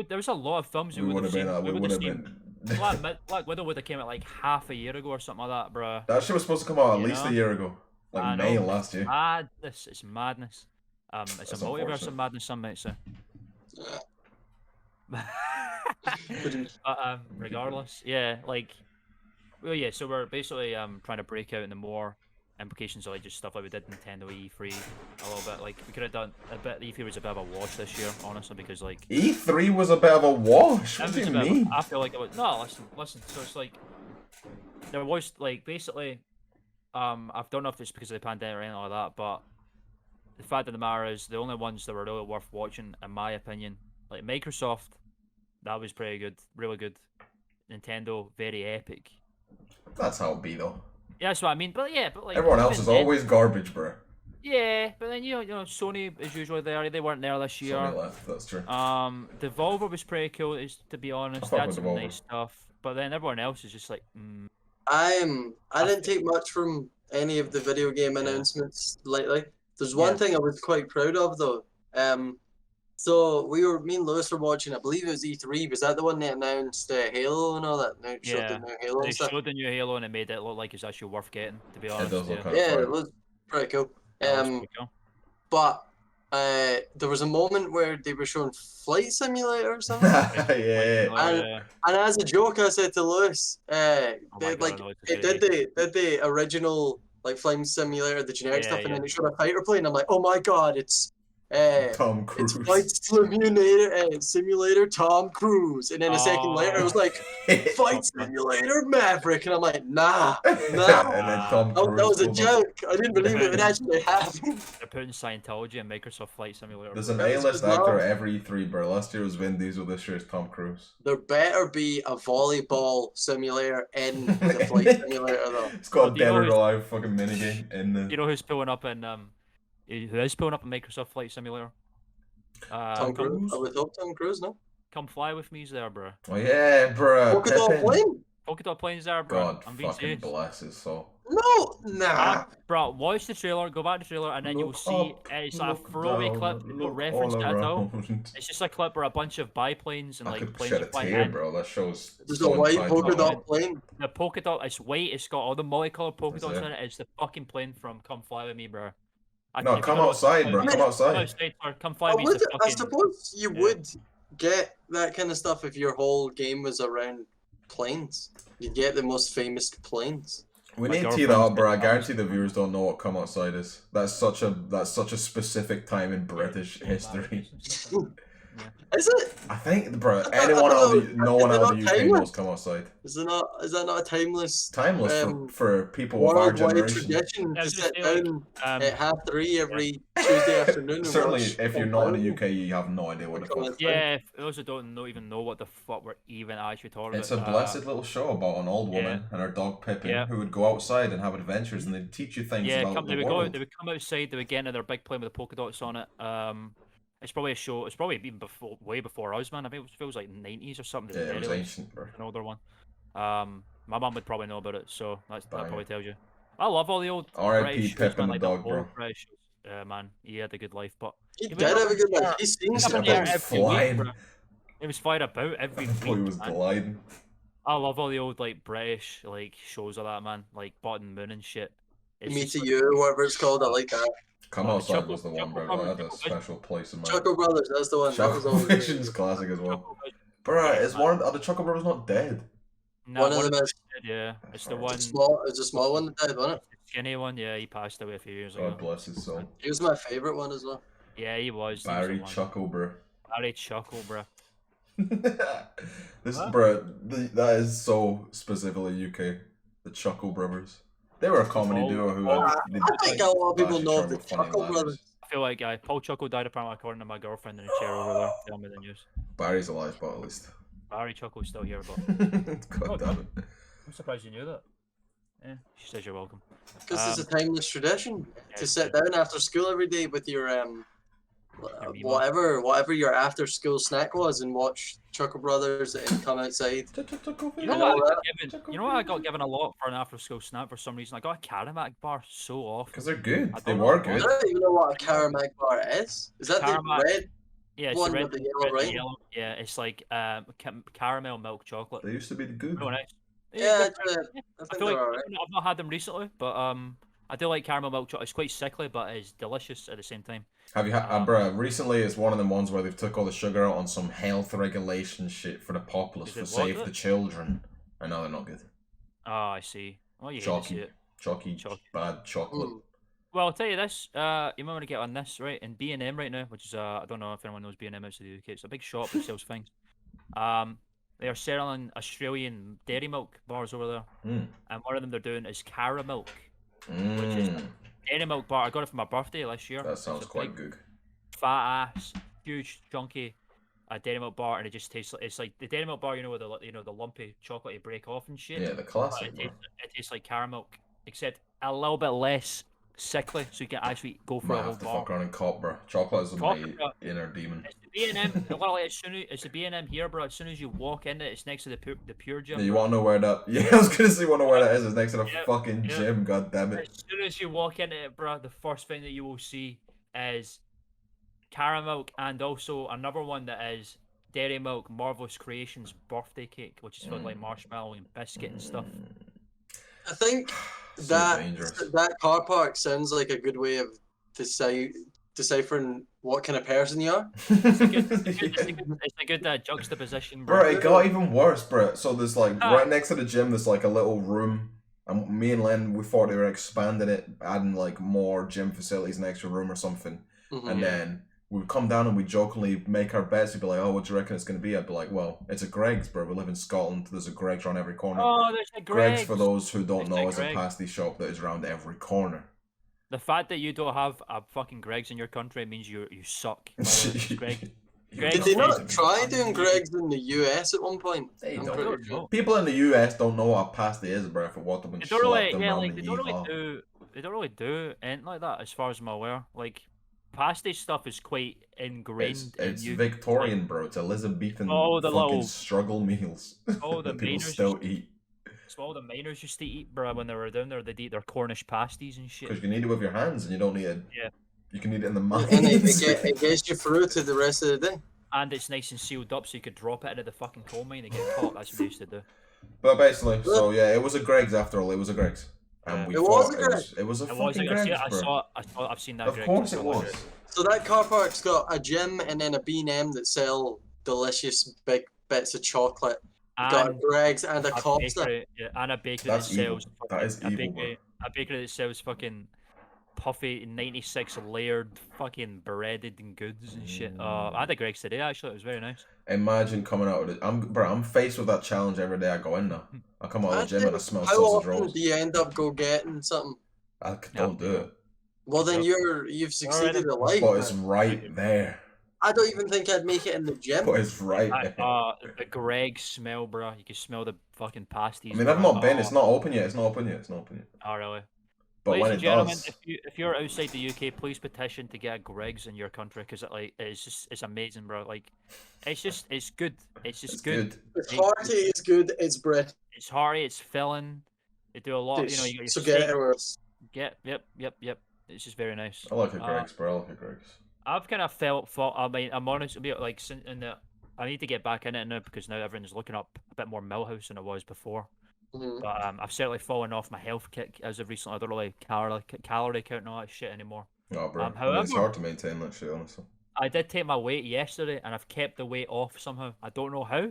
There was a lot of films we would have seen. We would have seen. Black Widow would have came out like half a year ago or something like that, bro. That shit was supposed to come out at least a year ago, like May last year. Madness, it's madness. It's a multiverse of madness, some might say. But regardless, yeah, like, well, yeah. So we're basically trying to break out into more implications of like just stuff like we did Nintendo E3 a little bit. Like we could have done a bit. E3 was a bit of a wash this year, honestly, because like E3 was a bit of a wash. What do you mean? I feel like it was no. Listen. So it's like there was like basically, I don't know if it's because of the pandemic or anything like that, but the fact of the matter is the only ones that were really worth watching, in my opinion, like Microsoft, that was pretty good, really good. Nintendo, very epic. That's how it be though. Yeah, that's what I mean. But yeah, but like everyone else is always garbage, bro. Yeah, but then you know, Sony is usually there. They weren't there this year. Sony left. That's true. Devolver was pretty cool. To be honest, they had some nice stuff. But then everyone else is just like. I didn't take much from any of the video game announcements lately. There's one thing I was quite proud of though. So me and Lewis were watching. I believe it was E3. Was that the one that announced Halo and all that? Showed the new Halo and stuff. Showed the new Halo and it made it look like it's actually worth getting. To be honest, it does look kind of fun. It was pretty cool. But there was a moment where they were showing Flight Simulator or something. And as a joke, I said to Lewis, they did the original like Flight Simulator, the generic stuff, and then they showed a fighter plane. I'm like, oh my god, it's Tom Cruise. It's Flight Simulator Tom Cruise. And then a second later it was like Flight Simulator Maverick. And I'm like, nah. And then Tom Cruise. That was a joke. I didn't believe it would actually happen. They're putting Scientology and Microsoft Flight Simulator. There's an A-list actor every E3, bro. Last year was Vin Diesel, this year is Tom Cruise. There better be a volleyball simulator in the Flight Simulator though. It's got a dead or alive fucking minigame in the... You know who's pulling up in who is pulling up a Microsoft Flight Simulator? Tom Cruise? I would hope Tom Cruise, no? Come fly with me's there, bro. Oh yeah, bro. Polka dot plane? Polka dot plane's there, bro. God fucking bless his soul. No, nah. Bro, watch the trailer, go back to the trailer, and then you'll see it's like a throwaway clip. No reference to it at all. It's just a clip where a bunch of biplanes and like planes are flying in. Bro. That shows. There's a white polka dot plane. The polka dot, it's white. It's got all the multicolored polka dots in it. It's the fucking plane from Come Fly With Me, bro. No, come outside, bro. Come outside. Come fly with me. I suppose you would get that kind of stuff if your whole game was around planes. You'd get the most famous planes. We need to tee that up, bro. I guarantee the viewers don't know what come outside is. That's such a specific time in British history. Is it? I think, bro. No one out of the UK knows come outside. Is that not a timeless for people of our generation? Tradition to sit down at 3:30 every Tuesday afternoon. Certainly, if you're not in the UK, you have no idea what the fuck. Yeah, those who don't even know what the fuck we're even actually talking about. It's a blessed little show about an old woman and her dog Pippin who would go outside and have adventures, and they'd teach you things about the world. They would come outside. They would get into their big plane with the polka dots on it. It's probably a show. It's probably even way before us, man. I mean, it feels like 90s or something. Yeah, it was ancient, bro. An older one. My mum would probably know about it, so that probably tells you. I love all the old R.I.P. Pippin the dog, bro. Man, he had a good life, but he did have a good life. He seems to be flying. He was flying about every week. He was gliding. I love all the old like British like shows of that, man. Like Bottom Moon and shit. Me to You, whatever it's called. I like that. Come Outside was the one, bro. I had a special place in my... Chuckle Brothers, that's the one. Chuckle Vision's classic as well. Bro, are the Chuckle Brothers not dead? No, one of them is dead, yeah. It's the one... It's a small one that died, wasn't it? Skinny one, yeah, he passed away a few years ago. God bless his soul. He was my favourite one as well. Yeah, he was. Barry Chuckle, bro. Barry Chuckle, bro. That is so specifically UK. The Chuckle Brothers. They were a comedy duo who... I think a lot of people know the Chuckle Brothers. feel like Paul Choco died apparently according to my girlfriend in a chair over there. Tell me the news. Barry's alive, but at least. Barry Choco's still here, but. God damn it. I'm surprised you knew that. Yeah, she says you're welcome. Because it's a timeless tradition to sit down after school every day with your whatever your after school snack was and watch Choco Brothers and come outside. You know what I got given a lot for an after school snack for some reason? I got a Caramac bar so often. Because they're good. They were good. I don't even know what a Caramac bar is. Is that Caramac, the red? Yeah, it's one the red, with the yellow, right? yellow. Yeah, it's like caramel milk chocolate. They used to be the good. Oh, nice. Yeah, I feel like I've not had them recently, but I do like caramel milk chocolate. It's quite sickly, but it's delicious at the same time. Have you had, bruh, recently it's one of them ones where they've took all the sugar out on some health regulation shit for the populace, for save the children. I know they're not good. Oh, I see. Oh, you Chalky, bad chocolate. Well, I'll tell you this, you might want to get on this, right? In B&M right now, which is, I don't know if anyone knows B&M outside the UK. It's a big shop that sells things. They are selling Australian dairy milk bars over there. And one of them they're doing is Caramilk, which is a dairy milk bar. I got it for my birthday last year. That sounds quite good. Fat ass, huge, chunky dairy milk bar, and it just tastes like, it's like the dairy milk bar, you know, with the lumpy chocolate you break off and shit. Yeah, the classic. It tastes like Caramilk, except a little bit less sickly, so you can actually go for a whole bar. Fuck around and cop, bro. Chocolate is my inner demon. It's the B&M. Well, it's the B&M here, bro. As soon as you walk in it's next to the Pure Gym. Yeah, you want to know where that? Yeah, I was gonna say, you want to know where that is? It's next to the fucking gym. God damn it! As soon as you walk into it, bro, the first thing that you will see is Caramilk, and also another one that is Dairy Milk Marvelous Creations birthday cake, which is filled like marshmallow and biscuit and stuff. I think that car park sounds like a good way of deciphering what kind of person you are. It's a good juxtaposition, bro. Bro, it got even worse, bro. So there's like right next to the gym, there's like a little room, and me and Len, we thought they were expanding it, adding like more gym facilities, an extra room or something, and then we'd come down and we'd jokingly make our bets. We'd be like, "Oh, what do you reckon it's gonna be?" I'd be like, "Well, it's a Greggs, bro. We live in Scotland. There's a Greggs around every corner." Oh, there's a Greggs. Greggs, for those who don't know, is a pasty shop that is around every corner. The fact that you don't have a fucking Greggs in your country means you suck. Greggs. Did they not try doing Greggs in the US at one point? They don't. Sure. People in the US don't know what a pasty is, bro. If it was them and they don't really do anything like that, as far as I'm aware. Like, pasty stuff is quite ingrained. It's Victorian, bro. It's Elizabethan fucking struggle meals. Oh, the people still eat. It's what all the miners used to eat, bro. When they were down there, they'd eat their Cornish pasties and shit. Because you can eat it with your hands, and you don't need it. Yeah. You can eat it in the mouth. And it gets you through to the rest of the day. And it's nice and sealed up, so you could drop it into the fucking coal mine and get caught. That's what they used to do. But basically, so yeah, it was a Greggs after all. It was a Greggs. And we thought it was a fucking Greggs, bro. I've seen that. Of course it was. So that car park's got a gym and then a B&M that sell delicious big bits of chocolate. Got a Greggs and a Costa. Yeah, and a bakery that sells. That is evil, bro. A bakery that sells fucking puffy 96 layered fucking breaded and goods and shit. I had a Greggs today actually. It was very nice. Imagine coming out of it. I'm faced with that challenge every day I go in now. I come out of the gym and I smell sausage rolls. How often do you end up getting something? I don't do it. Well, then you've succeeded in life. But it's right there. I don't even think I'd make it in the gym. But it's right there. The Greggs smell, bro. You can smell the fucking pasties. I mean, I've not been. It's not open yet. Oh, really? But Ladies when and gentlemen, does... if you're outside the UK, please petition to get a Greggs in your country, because it's amazing, bro. Like, it's good. It's good. It's hearty. It's good. It's bread. It's hearty. It's filling. They do a lot. Dude, you got so get it. Yep. It's just very nice. I like a Greggs, bro. I like a Greggs. I've kind of I mean, I'm honest, like, I need to get back in it now, because now everyone's looking up a bit more Millhouse than it was before. But I've certainly fallen off my health kick as of recently. I don't really calorie count and all that shit anymore. Oh, bro. However, it's hard to maintain that shit, honestly. I did take my weight yesterday, and I've kept the weight off somehow. I don't know how,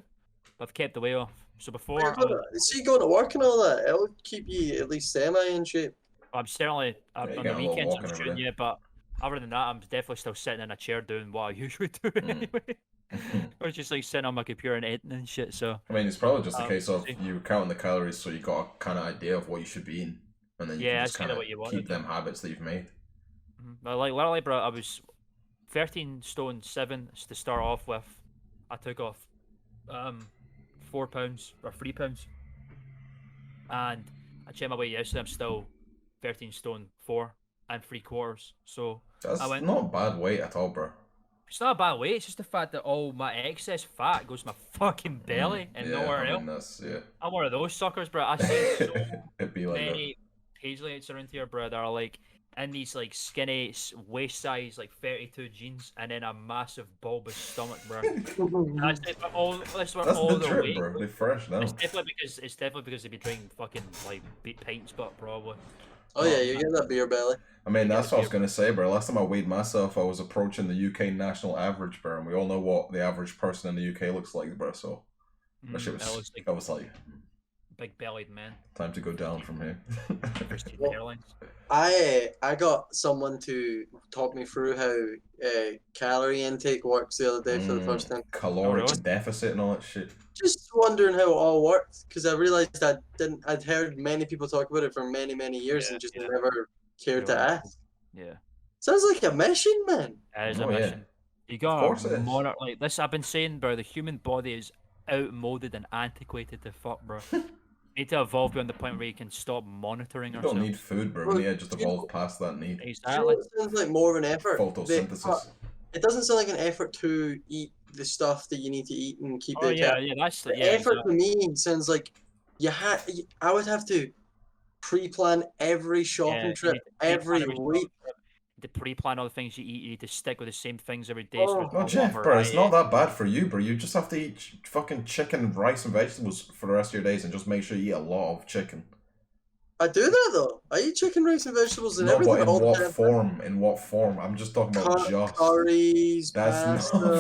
but I've kept the weight off. So before... So you going to work and all that? It'll keep you at least semi in shape. I'm certainly... on the weekends I'm shooting, yeah, but other than that, I'm definitely still sitting in a chair doing what I usually do anyway. Or just like sitting on my computer and editing and shit. So I mean, it's probably just a case of you counting the calories, so you got a kind of idea of what you should be eating, and then you can just kind of keep them habits that you've made. Like literally, bro, I was 13 stone 7 to start off with. I took off 4 pounds or 3 pounds, and I checked my weight yesterday. I'm still 13 stone 4 and 3/4. So that's I went. not a bad weight at all, bro. It's not a bad weight. It's just the fact that all my excess fat goes to my fucking belly and nowhere else. I'm one of those suckers, bro. I see so many Paisley around here, bro, that are like in these like skinny waist size like 32 jeans and then a massive bulbous stomach, bro. That's it. All the drip, weight. bro. They're fresh now. It's definitely because they've been drinking fucking like pints, but probably. Oh yeah, you get that beer belly. I mean, that's what I was going to say, bro. Last time I weighed myself, I was approaching the UK national average, bro. And we all know what the average person in the UK looks like, bro. So that shit was, I was like, big-bellied man. Time to go down from here. I got someone to talk me through how calorie intake works the other day for the first time. Caloric deficit and all that shit. Just wondering how it all worked, because I realized I'd heard many people talk about it for many, many years and just never cared to ask. Yeah. Sounds like a mission, man. It is a mission. You gotta monitor like this. I've been saying, bro, the human body is outmoded and antiquated to fuck, bro. Need to evolve beyond the point where you can stop monitoring ourselves. You don't need food, bro. We need to just evolve past that need. Exactly. It sounds like more of an effort. Photosynthesis. It doesn't sound like an effort to eat the stuff that you need to eat and keep it. That's the effort to me sounds like I would have to pre-plan every shopping trip every week. To pre-plan all the things you eat, you need to stick with the same things every day. No, Jeff, bro, it's not that bad for you, bro. You just have to eat fucking chicken, rice, and vegetables for the rest of your days, and just make sure you eat a lot of chicken. I do that though. I eat chicken, rice, and vegetables and everything. But in what form? In what form? I'm just talking about just curries. That's not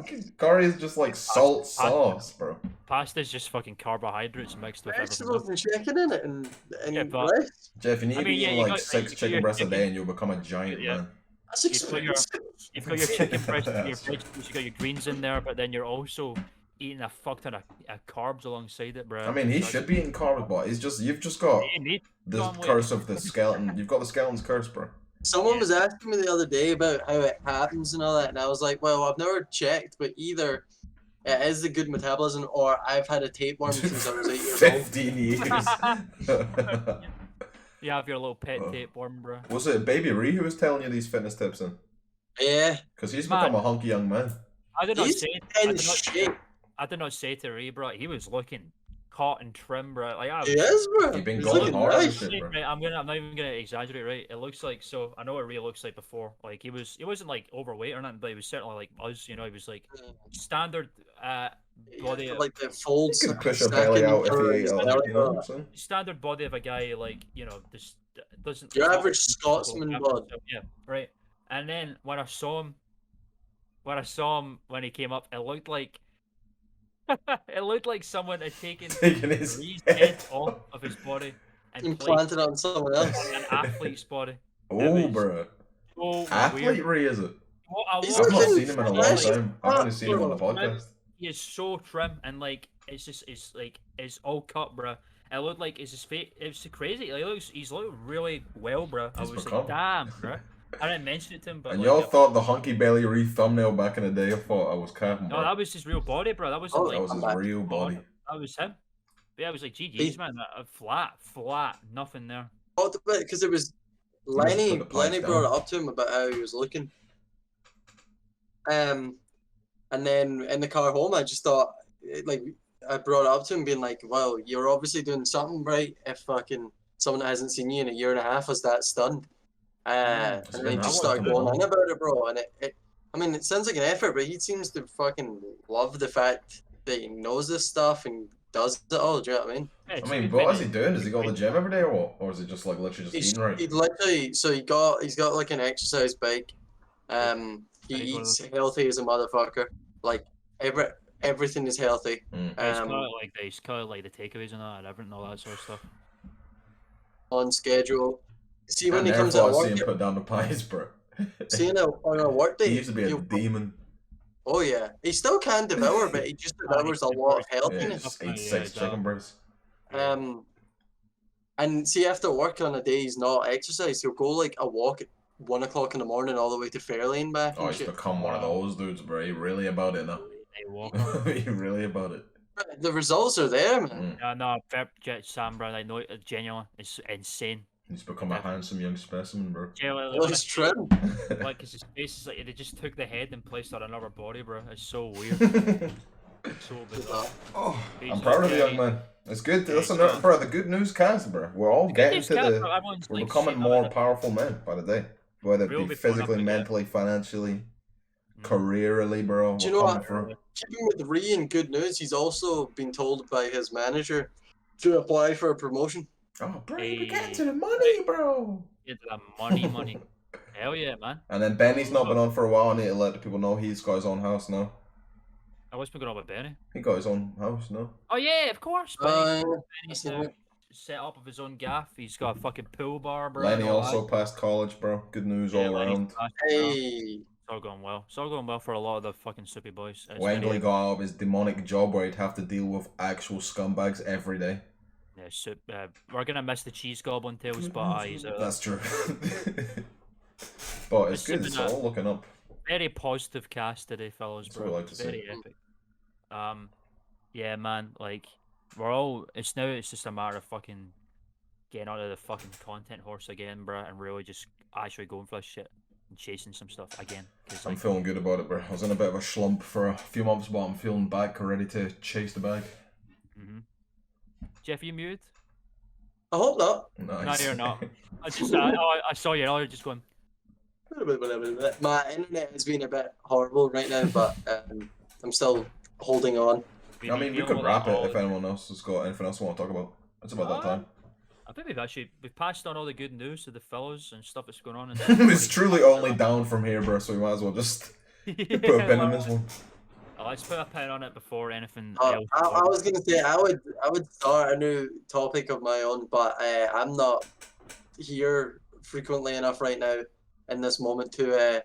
fucking curry is just like salt sauce, bro. Pasta's just fucking carbohydrates mixed with vegetables and chicken in it, and rice. Jeff, you need to be eating like 6 chicken breasts a day, and you'll become a giant man. That's expensive. You've got your chicken breast, your vegetables, you got your greens in there, but then you're also eating a fuck ton of carbs alongside it, bro. I mean, he should be eating carbs, but you've just got the curse of the skeleton. You've got the skeleton's curse, bro. Someone was asking me the other day about how it happens and all that, and I was like, well, I've never checked, but either it is the good metabolism, or I've had a tapeworm since I was 8 years old. 15 years. You have your little pet tapeworm, bro. Was it Baby Ree who was telling you these fitness tips then? Yeah. Because he's become a hunky young man. I did not say to Ree, bro. He was looking hot and trim, bro. Like he is, bro. He's been going hard and shit, bro. Right, I'm not even gonna exaggerate, right? It looks like I know what Ree looks like before. Like he wasn't like overweight or nothing, but he was certainly like us. You know, he was like standard body. Like the folds. You could push a belly out if he ate a lot, you know what I'm saying? Standard body of a guy, like, you know, just doesn't. Your average Scotsman bod. Yeah, right. And then when I saw him when he came up, it looked like someone had taken his head off of his body and implanted it on someone else. An athlete's body. Oh, bro. So athlete Ray, is it? Well, I've not seen him in a long time. I've only seen him on the podcast. He is so trim and like it's all cut, bro. It looked like his face. It's crazy. Like, he's looked really well, bro. I was like, damn, bro. I didn't mention it to him, but and y'all thought the hunky belly Ree thumbnal back in the day. I thought I was capping. No, that was his real body, bro. That was that was his real body. That was him. But yeah, I was like, GG's, man. Flat, nothing there. Oh, because it was Lenny brought it up to him about how he was looking. And then in the car home, I just thought, like, I brought it up to him, being like, "Well, you're obviously doing something right. If fucking someone that hasn't seen you in a year and a half was that stunned." And then he just started going on about it, bro. And I mean, it sounds like an effort, but he seems to fucking love the fact that he knows this stuff and does it all. Do you know what I mean? I mean, what is he doing? Does he go to the gym every day or what? Or is it just like literally just eating right? He literally, so he's got like an exercise bike. He eats healthy as a motherfucker. Like everything is healthy. He's kind of like the takeaways and that, and everything, all that sort of stuff. On schedule. See when he comes out of work. See him put down the pies, bro. See on a work day. He used to be a demon. Oh yeah, he still can devour, but he just devours a lot of healthiness. Yeah, 6 chicken breasts. And see, after work on a day he's not exercised, he'll go like a walk 1 o'clock in the morning all the way to Fairlane back. Oh, he's become one of those dudes, bro. He really about it now. He really about it. The results are there, man. Yeah, no, Sam Brown, I know, genuine, it's insane. He's become a handsome young specimen, bro. Oh, he's trim. Like, cause his face is like they just took the head and placed it on another body, bro. It's so weird. So bizarre. Oh, I'm proud of the young man. It's good. That's another part of the good news cast, bro. We're all getting to the. We're becoming more powerful men by the day, whether it be physically, mentally, financially, careerally, bro. Do you know what? Keeping with Ree in good news, he's also been told by his manager to apply for a promotion. Oh, bro, we're getting to the money, bro. Get to the money. Hell yeah, man. And then Benny's not been on for a while. I need to let the people know he's got his own house now. What's been going on with Benny? He got his own house, no? Oh yeah, of course. Benny's set up with his own gaff. He's got a fucking pool bar, bro. Lenny also passed college, bro. Good news all around. Hey. It's all going well. It's all going well for a lot of the fucking soupy boys. Wengley got out of his demonic job where he'd have to deal with actual scumbags every day. Yeah, we're gonna miss the cheese goblin tails, but he's That's true. But it's good. It's all looking up. Very positive cast today, fellas, bro. That's what I like to Very epic. Yeah, man. Like it's just a matter of fucking getting onto the fucking content horse again, bro, and really just actually going for this shit and chasing some stuff again. I'm feeling good about it, bro. I was in a bit of a slump for a few months, but I'm feeling back, ready to chase the bag. Jeff, you muted? I hope not. Nice. No, you're not. I saw you earlier just going. My internet has been a bit horrible right now, but I'm still holding on. I mean, we could wrap it if anyone else has got anything else they want to talk about. It's about that time. I think we've passed on all the good news to the fellows and stuff that's going on. It's truly only down from here, bro, so we might as well just put a pin in this one. Let's put a pin on it before anything else. I was gonna say I would start a new topic of my own, but I'm not here frequently enough right now in this moment to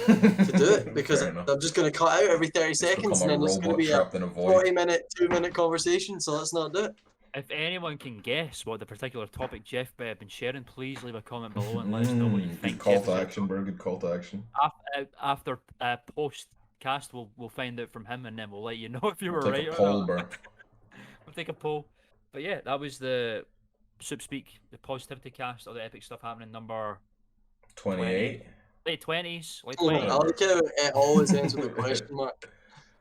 do it because I'm just gonna cut out every 30 seconds and then it's gonna be a 40-minute, 2-minute conversation. So let's not do it. If anyone can guess what the particular topic Jeff may have been sharing, please leave a comment below and let us know what you think. Good call to action, bro. Good call to action. After post-cast, we'll find out from him, and then we'll let you know if you were right or not. Bro. We'll take a poll. But yeah, that was the SoopSpeek, the positivity cast, all the epic stuff happening. Number 28. Late 20s. I like how it always ends with a question mark.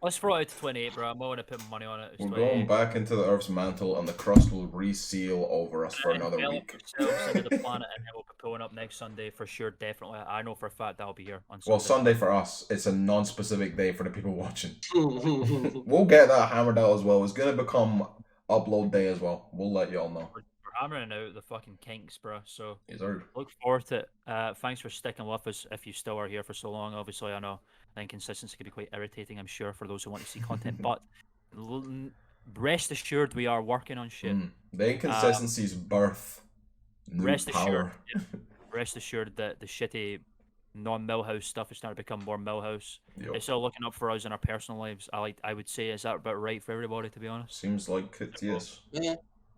Let's throw it out to 28, bro. I'm willing to put money on it. We're going back into the Earth's mantle, and the crust will reseal over us for another week. Into the planet, and then we'll be pulling up next Sunday for sure, definitely. I know for a fact that I'll be here on Sunday. Well, Sunday for us, it's a non-specific day for the people watching. We'll get that hammered out as well. It's going to become upload day as well. We'll let you all know. We're hammering out the fucking kinks, bro. So look forward to it. Thanks for sticking with us if you still are here for so long. Obviously, I know inconsistency can be quite irritating, I'm sure, for those who want to see content. But rest assured, we are working on shit. The inconsistencies birth new power. Rest assured that the shitty non-Millhouse stuff is starting to become more Millhouse. It's all looking up for us in our personal lives. I would say, is that about right for everybody, to be honest? Seems like it, yes.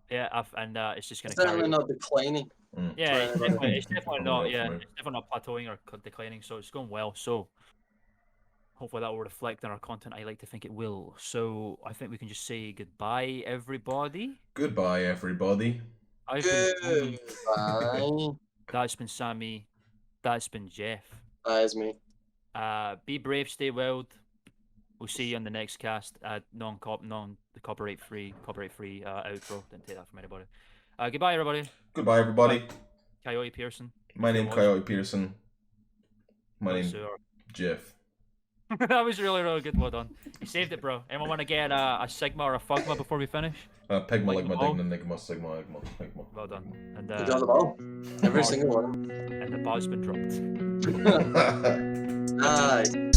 Yeah, and it's just going to carry. It's not declining. Yeah, it's definitely not. Yeah, it's definitely not plateauing or declining. So it's going well. So hopefully that will reflect on our content. I like to think it will. So I think we can just say goodbye, everybody. Goodbye, everybody. Goodbye. That's been Sammy. That's been Jeff. That is me. Be brave, stay wild. We'll see you on the next cast. Non-copyright free outro. Didn't take that from anybody. Goodbye, everybody. Goodbye, everybody. Coyote Pearson. My name Coyote Pearson. My name Jeff. That was really, really good. Well done. You saved it, bro. Anyone want to get a Sigma or a Fugma before we finish? Pigma, Ligma, Digma, Nigma, Sigma, Igma. Well done. And you got the ball. Every single one. And the ball's been dropped. Nice.